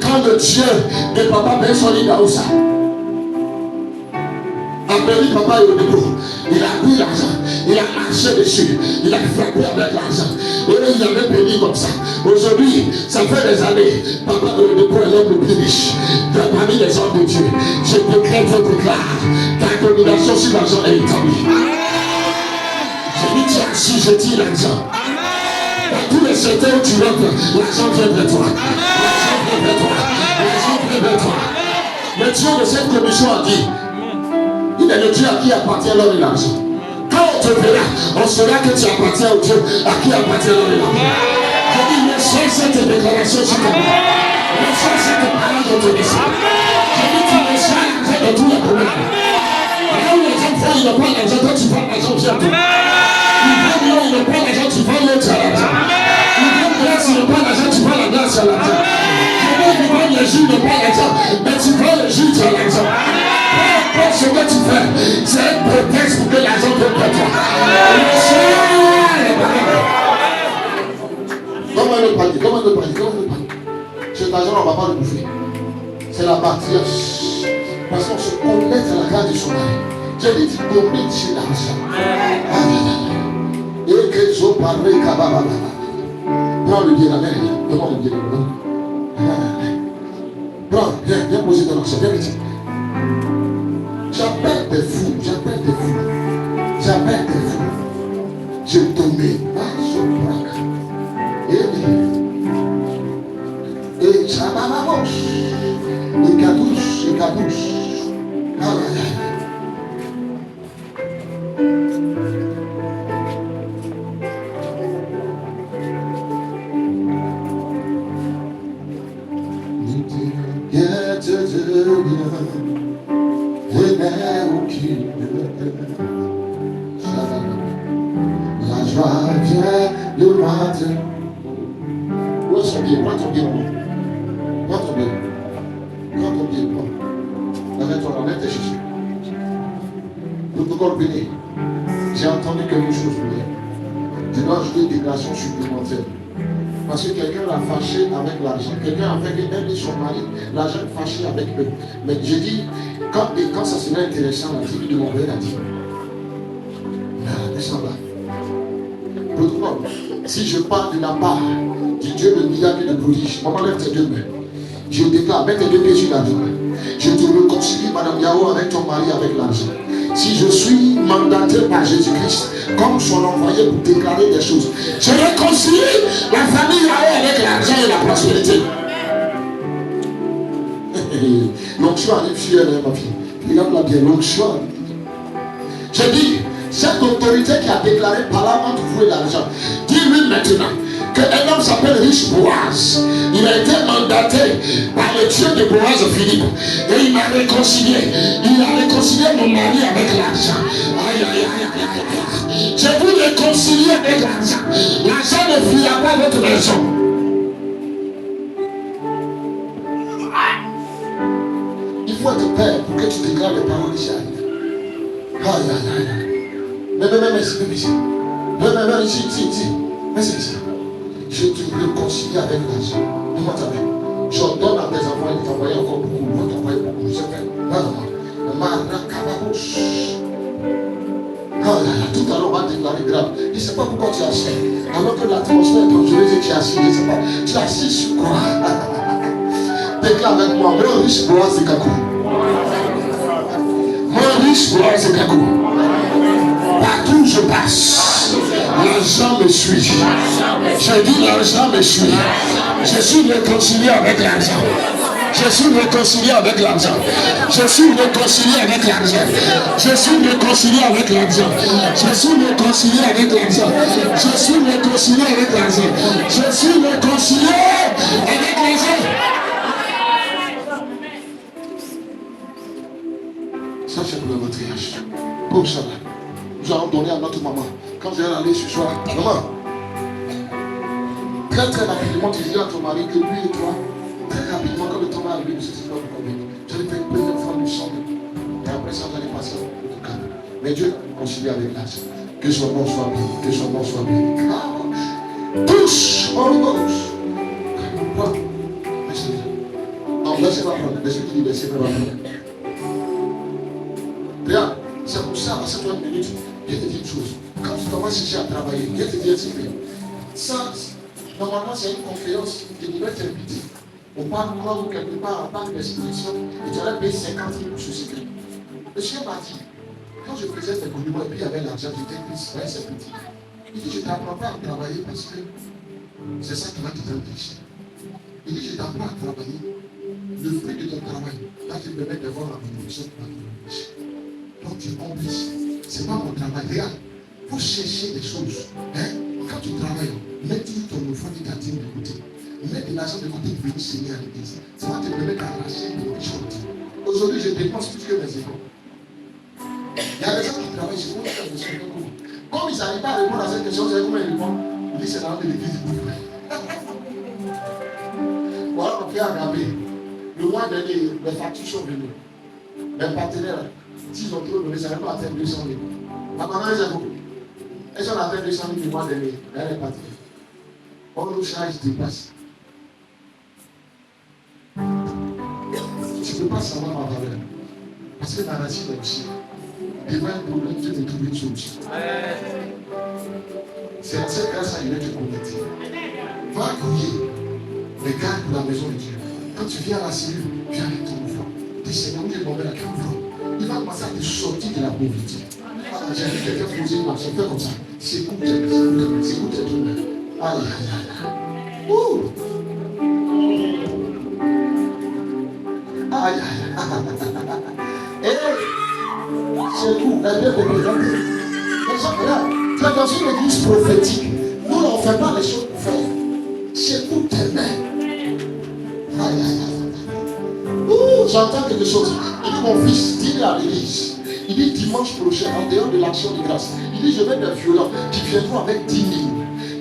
[SPEAKER 1] quand le Dieu de papa Ben Solidaousa a béni papa et au dépôt, il a pris l'argent, il a marché dessus, il a frappé avec l'argent. Et il avait béni comme ça. Aujourd'hui, ça fait des années, papa de dépôt est l'homme le plus riche parmi les hommes de Dieu. Je déclare, ta domination sur l'argent est établie. Je dis, tu as assujetti l'argent. Dans tous les secteurs où tu rentres, l'argent vient vers toi. L'argent vient vers toi. Le Dieu de cette commission a dit, il est le Dieu à qui appartient l'or et l'argent. Quand on te verra, on saura que tu appartiens au Dieu à qui appartient l'or et l'argent. Je dis, reçois cette déclaration sur ta vie. Reçois cette parole de ton esprit. Je dis, tu reçois l'argent de tous les problèmes. Là où les gens font, ils n'ont pas l'argent, toi tu prends l'argent vient toi. Ils prennent ils n'ont pas l'argent, tu prends l'autre à l'argent. Ils prennent grâce, ils n'ont pas l'argent, tu prends la grâce à l'argent. Ils prennent le jus, ils n'ont pas l'argent, mais tu prends le jus, tu as l'argent. Ce que tu fais, c'est un prétexte pour que l'argent vienne vers toi. Comment le panier? Cet argent, on ne va pas le bouffer. C'est la partie. Parce qu'on se connecte à la grâce de son mari. J'ai dit, tu domines sur l'argent. Et que je parle, kababa. Prends le bien la main. Demande le bien la main. Prends, viens poser ton argent. Viens vite. J'appelle des fous. Je domine. Et Chabababos. Et Kadouche. La joie vient le matin. Où est son pied? Prends ton pied. Arrête tes chaussures. Protocole béni. J'ai entendu quelque chose pour elle. Je dois ajouter une déclaration supplémentaire. Parce que quelqu'un l'a fâché avec l'argent. Quelqu'un a fait qu'elle et son mari, l'argent est fâché avec eux. Mais j'ai dit, quand ça serait intéressant, la tribu de mon père a dit, descends là. Protocole. Si je parle de la part du Dieu de miracles et de prodiges, maman lève tes deux mains. Je déclare, mets tes deux pieds sur l'argent. Je te réconcilie, Madame Yahoo, avec ton mari, avec l'argent. Si je suis mandaté par Jésus-Christ comme son envoyé pour déclarer des choses, je réconcilie la famille avec l'argent et la prospérité. L'onction arrive sur elle, ma fille. Regarde-la bien, l'onction arrive. Je dis, cette autorité qui a déclaré par la main de vous et l'argent, dis-lui maintenant qu'un homme s'appelle Riche Boaz. Il a été mandaté par le Dieu de Boaz Philippe. Et il m'a réconcilié. Il a réconcilié mon mari avec l'argent. Aïe, aïe, aïe, aïe, aïe. Je vous réconcilie avec l'argent. L'argent ne fuira pas votre maison. Il faut être père pour que tu déclares les paroles ici. Aïe, aïe, aïe. Mais ici. Je te réconcilie avec l'argent. Comment ça va? J'ordonne à tes enfants de t'envoyer encore beaucoup. Ils vont t'envoyer beaucoup. C'est fait. Tout à l'heure, on va déclarer grave. Je ne sais pas pourquoi tu as assis. Alors que l'atmosphère est dangereuse et tu as assis. Je ne sais pas. Tu as assis sur quoi? Déclare avec moi. Mon riche Boaz c'est Kakou. Mon riche Boaz c'est Kakou. Partout où je passe, l'argent me suit. Je dis l'argent me suit. Je suis réconcilié avec l'argent. Je suis réconcilié avec l'argent. Je suis réconcilié avec l'argent. Je suis réconcilié avec l'argent. Je suis réconcilié avec l'argent. Je suis réconcilié avec l'argent. Je suis réconcilié avec l'argent. Ça c'est pour le matriarche. Pour ça. Nous allons donner à notre maman. Quand je vais aller ce soir, maman, très très rapidement, tu dis à ton mari que lui et toi, très rapidement, quand le temps va arriver, je ne sais pas pourquoi, je vais faire une première fois du sang. Et après ça, vous allez passer au calme. Mais Dieu considère avec l'âge. Que son nom soit béni, que son nom soit béni. Tous, Holy Ghost. Quoi? Non, laissez-moi prendre. Laissez-moi prendre. Regarde, c'est pour ça, à cette minute, je te dis une chose. Quand tu commences chercher à travailler, je te dis un secret. Ça, normalement, c'est une conférence qui devrait être invitée. On parle ou quelque part, on parle d'exposition, et tu allais payer 50 000 pour ce secret. Monsieur m'a dit, quand je faisais des monuments et puis il y avait l'argent, j'étais plus, c'est petit. Il dit, je ne t'apprends pas à travailler parce que c'est ça qui va te faire riche. Il dit, je t'apprends à travailler. Le fruit de ton travail, là, tu me permets de voir la bénédiction de ta riche. Donc tu es complice. Ce n'est pas mon travail. Regarde, il faut chercher des choses. Hein? Quand tu travailles, mets ton offrande et ta dîme de côté. Mets de l'argent de côté pour venir signer à l'église. Ça va te permettre d'arracher des choses. Aujourd'hui, je dépense plus que mes écoles. Il y a des gens qui travaillent chez moi, qui font des choses. Comme ils n'arrivent pas à répondre à cette question, c'est comment ils répondent. Ils disent c'est dans l'église. Voilà, on peut regarder. Le mois dernier, les factures sont venues. Mes partenaires, s'ils ont trop donné, ça ne va pas atteindre 200 000. Ma maman, elle beaucoup. Elles ont atteint 200 000 le mois dernier. Elle est partie. On nous charge des places. Tu ne peux pas savoir ma valeur. Parce que ma racine est aussi. Devant un problème, Dieu te trouve une solution. C'est à cette grâce qu'il va te connecter. Va accueillir. Regarde pour la maison de Dieu. Quand tu viens à la cellule, viens avec ton enfant. Dis Seigneur, où j'ai demandé la caméra. Il va commencer à te sortir de la pauvreté. J'ai vu quelqu'un poser une marche, fait comme ça. C'est où tes mains. Aïe, aïe, aïe. Ouh. Aïe, aïe, aïe. Et c'est où la Bible est présentée. Les gens, regarde, tu es dans une église prophétique. Nous, on ne fait pas les choses pour faire. C'est où tes mains. Aïe, aïe, aïe. Ouh, j'entends quelque chose. Il dit, mon fils, dis-le à l'église. Il dit, dimanche prochain, en dehors de l'action de grâce, il dit, je vais des violents qui viendront avec 10 000.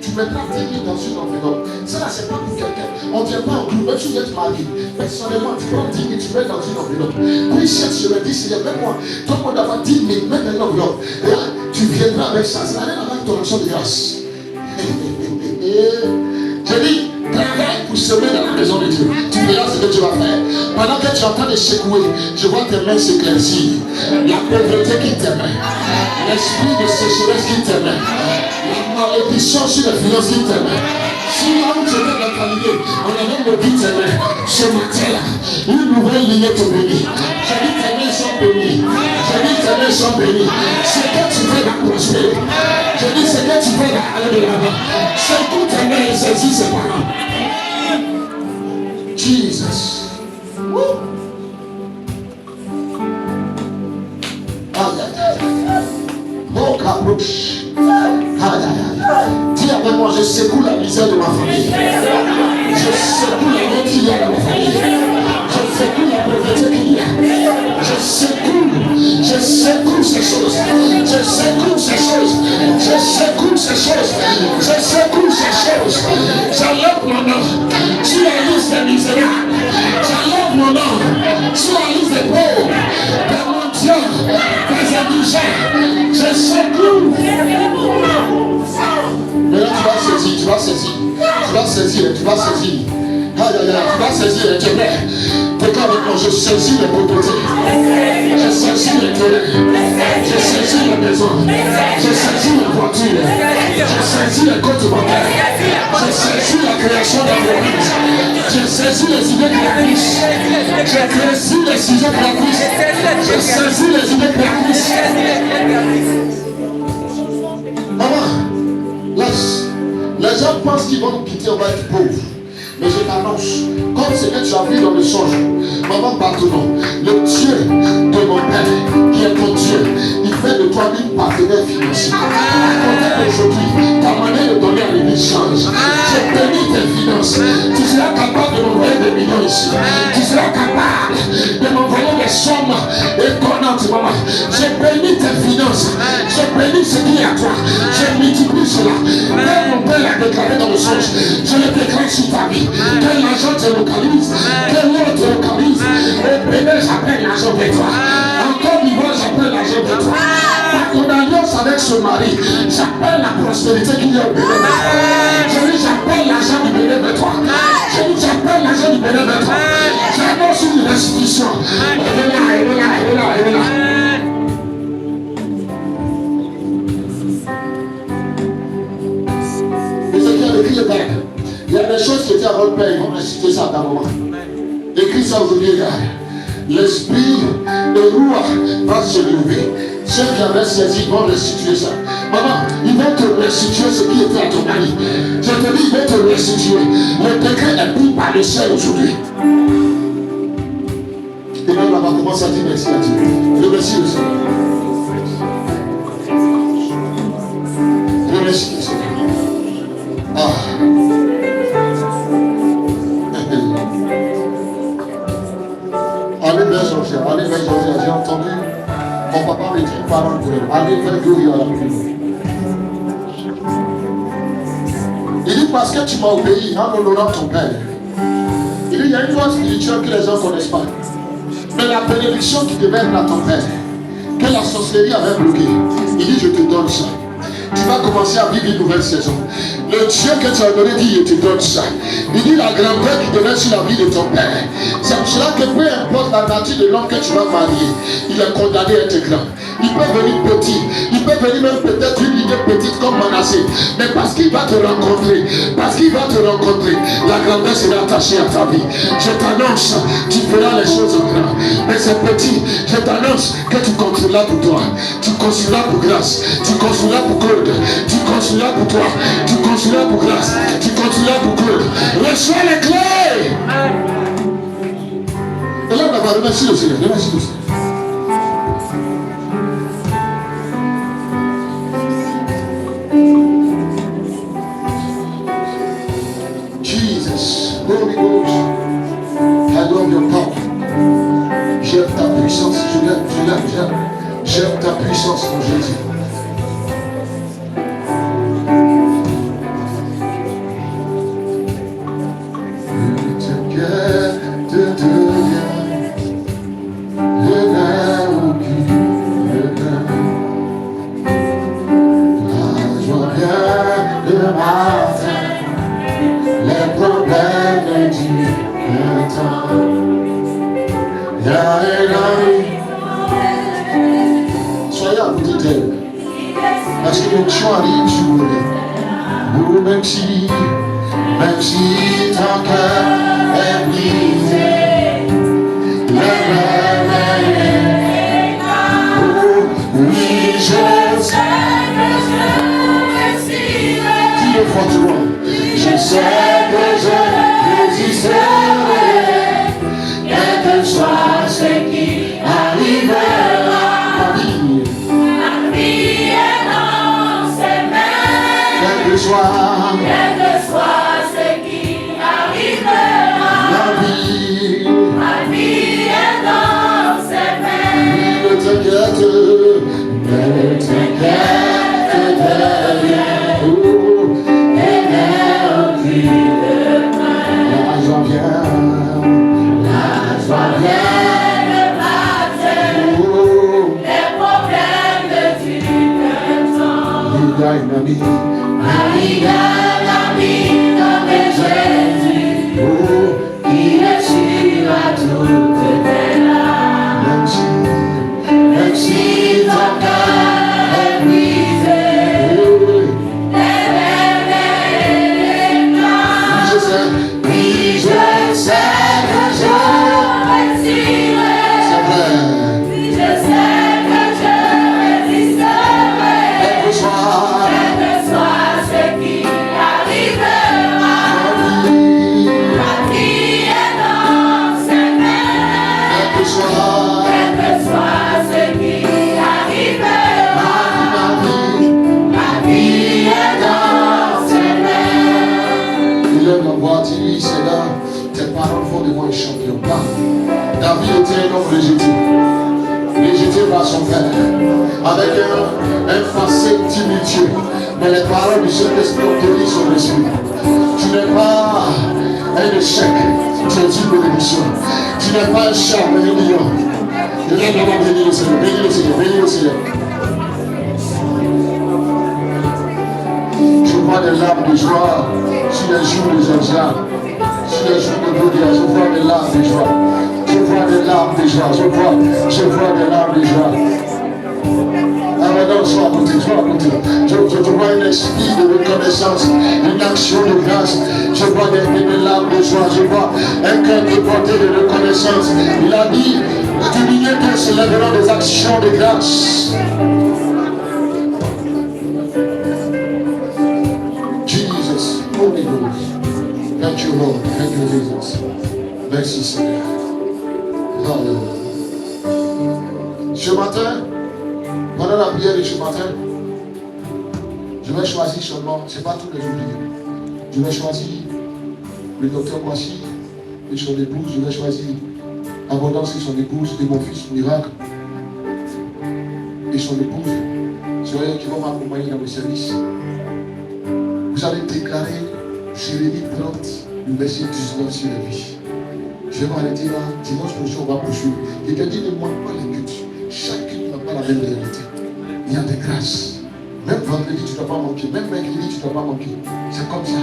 [SPEAKER 1] Tu mettras 10 000 dans une enveloppe. Ça, là, c'est pas pour quelqu'un. On ne vient pas en groupe. Même si vous êtes marié, personnellement, tu prends 10 000, tu mets dans une enveloppe. Puis, cette semaine, dis, Seigneur, même moi, toi, on d'avoir 10 000, mets dans une enveloppe. Et là, tu viendras avec ça. Ça n'a rien à voir avec ton action de grâce. Je dis, travaille pour semer dans la maison de Dieu. Tu verras ce que tu vas faire. Pendant que tu es en train de secouer, je vois tes mains s'éclaircir. La pauvreté qui t'aimait, l'esprit de sécheresse qui t'aimait, la malédiction sur les finances qui t'aimait. Si là où tu étais localisé, on avait le but de ce matin-là, une nouvelle ligne te bénit. Je dis tes mains sont bénies. Je dis tes mains sont bénies. Ce que tu fais va prospérer. Je dis ce que tu fais va aller de l'avant. Secoue tes mains et saisis ses parents. Jesus. Mon approche. Dis avec moi, je secoue la misère de ma famille. Je secoue la honte qu'il y a dans ma famille. Je secoue la pauvreté qu'il y a. Je secoue ces choses. Je secoue ces choses. Je secoue ces choses. Je secoue ces choses. J'enlève mon nom sur la liste des misérables. J'enlève mon nom sur la liste des pauvres, des mendiants, des indigents. Je secoue. Maintenant tu vas saisir. Tu vas saisir. Aïe, tu vas saisir les ténèbres. Déclare avec moi, je saisis les propriétés. Je saisis les terrains. Je saisis les maisons. Je saisis les voitures. Je saisis les comptes bancaires. Je saisis la création d'entreprise. Je saisis les idées créatrices. Je saisis les sujets créatrices. Je saisis les idées créatrices. Maman, laisse. Les gens pensent qu'ils vont nous quitter, on va être pauvres. Mais je t'annonce, comme ce que tu as vu dans le songe, maman Bartonon, le Dieu de mon père, qui est ton Dieu, il fait de toi une partenaire financier. À côté d'aujourd'hui, ta manière de donner à l'église change. Je bénis tes finances. Tu seras capable de m'envoyer des millions ici. Tu seras capable de m'envoyer des sommes étonnantes, maman. Je bénis tes finances. Je bénis ce qui est à toi. Je multiplie cela. Même mon père l'a déclaré dans le songe. Je le déclare sur ta vie. Que l'argent te localise, que l'eau te localise. Et Bénin, j'appelle l'argent de toi. Encore vivant, j'appelle l'argent de toi. Par ton alliance avec ce mari, j'appelle la prospérité qu'il y a au Bénin. Je dis, j'appelle l'argent du Bénin de toi. Je dis, j'appelle l'argent du Bénin de toi. J'annonce une restitution. Elle est là. Ézéchiel écrit le Père. Il y a des choses qui étaient à votre père, ils vont restituer ça à ta maman. Écris ça aujourd'hui, regarde. L'esprit de roi va se lever. Ceux qui avaient saisi vont restituer ça. Maman, ils vont te restituer ce qui était à ton mari. Je te dis, ils vont te restituer. Le décret est pris par le ciel aujourd'hui. Et même là-bas, commence à dire merci à Dieu. Remercie le Seigneur. Remercie le Seigneur. Allez vers Georgia, j'ai entendu mon papa me dire une parole pour elle. Allez vers Gloria à la prière. Il dit parce que tu m'as obéi en honorant ton père. Il dit il y a une loi spirituelle que les gens ne connaissent pas. Mais la bénédiction qui devait être à ton père, que la sorcellerie avait bloqué, il dit je te donne ça. Tu vas commencer à vivre une nouvelle saison. Le Dieu que tu as donné dit, il te donne ça. Il dit la grandeur qui devait sur la vie de ton père. C'est pour cela que peu importe la nature de l'homme que tu vas marier, il est condamné à être grand. Il peut venir petit, il peut venir même peut-être une lignée petite comme Manassé. Mais parce qu'il va te rencontrer, la grandeur sera attachée à ta vie. Je t'annonce, tu feras les choses en grand. Mais c'est petit, je t'annonce que tu construiras pour toi. Tu construiras pour grâce, tu construiras pour Claude, tu construiras pour toi, tu construiras pour grâce, tu construiras pour Claude. Reçois les clés. Et là, on va remercier le Seigneur. Remercie le Seigneur. Jesus, Holy Ghost, I love your power. J'aime ta puissance, je l'aime. J'aime ta puissance, mon Jésus. Soyez à côté d'elle. Parce que le Dieu arrive sur vous. Même si Même si ton cœur est brisé, le réveil est là. Oui, je sais que je réussirai. Dis-le fortement. Je sais que je résisterai, quel que soit ce qui arrivera. Ma vie est dans ses mains. Quel que soit ce qui arrivera. Ma vie est dans ses mains. Ne t'inquiète de rien. La joie vient de matin. Les problèmes ne durent qu'un temps. Il y a une amie. Il y a l'ami nommé Jésus. Il est sûr à toutes tes larmes. Même si ton cœur est brisé, oui, je sais que je réussirai. C'est vrai. Oui, je sais que je résisterai. Quel que soit ce qui arrivera. Ma vie est dans ses mains. Quel que soit ce qui arrivera. Ma vie est dans ses mains. Il aime la voix, dis-lui, c'est là. Tes paroles font de moi un champion. David était un homme rejeté par son père, avec un passé tumultueux. Mais les paroles du Saint-Esprit ont guéri son esprit. Tu n'es pas un échec, tu es une bénédiction. Tu n'es pas un chat, mais un lion. Je viens d'abord bénir le Seigneur, bénir le Seigneur, bénir le Seigneur. Je vois des larmes de joie sur les joues de Jean-Jacques. Sur les jours de Gaudia, je vois des larmes de joie. Je vois des larmes de joie. Je vois des larmes de joie. Ah mais non, sois à côté. Je vois un esprit de reconnaissance, une action de grâce. Je vois des larmes de joie. Je vois un cœur déporté de reconnaissance. Il a dit, du milieu d'eux se lèveront des actions de grâce. Jesus, Holy Ghost. Thank you, Lord. Thank you, Jesus. Merci, Seigneur. Alléluia. Ce matin, pendant la prière de ce matin, je vais choisir seulement, ce n'est pas tous les jours. Je vais choisir le docteur Kwasi et son épouse. Je vais choisir Abondance et son épouse et mon fils Miracle et son épouse. C'est eux qui vont m'accompagner dans le service. Vous allez déclarer Jérémie 30, le verset 19 sur la vie. Je vais m'arrêter là. Dimanche prochain, on va poursuivre. Il te dit, ne manque pas les buts. Chaque culte n'a pas la même réalité. Il y a des grâces. Même vendredi, tu ne dois pas manquer. Même mercredi, tu ne dois pas manquer. C'est comme ça.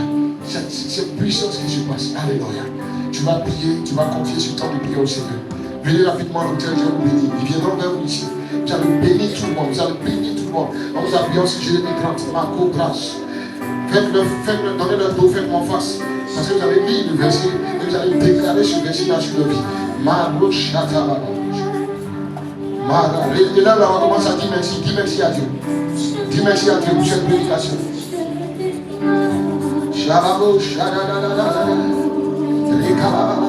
[SPEAKER 1] C'est puissance qui se passe. Alléluia. Tu vas prier, tu vas confier ce temps de prière au Seigneur. Venez rapidement à l'hôtel, je vais vous bénir. Ils viendront vers vous ici. Vous allez bénir tout le monde. Vous allez bénir tout le monde. En vous appuyant sur Jérémie 30, Marco, grâce. Faites-le, donnez-le dos, faites-moi en face. Parce que vous avez mis le verset et vous allez déclarer ce verset dans sur le vie. Maro Shataba. Mara. Et là, on commence à dire merci. Dis merci à Dieu. Dis merci à Dieu pour cette prédication. Shababo, Shadadadadada. Rekababa.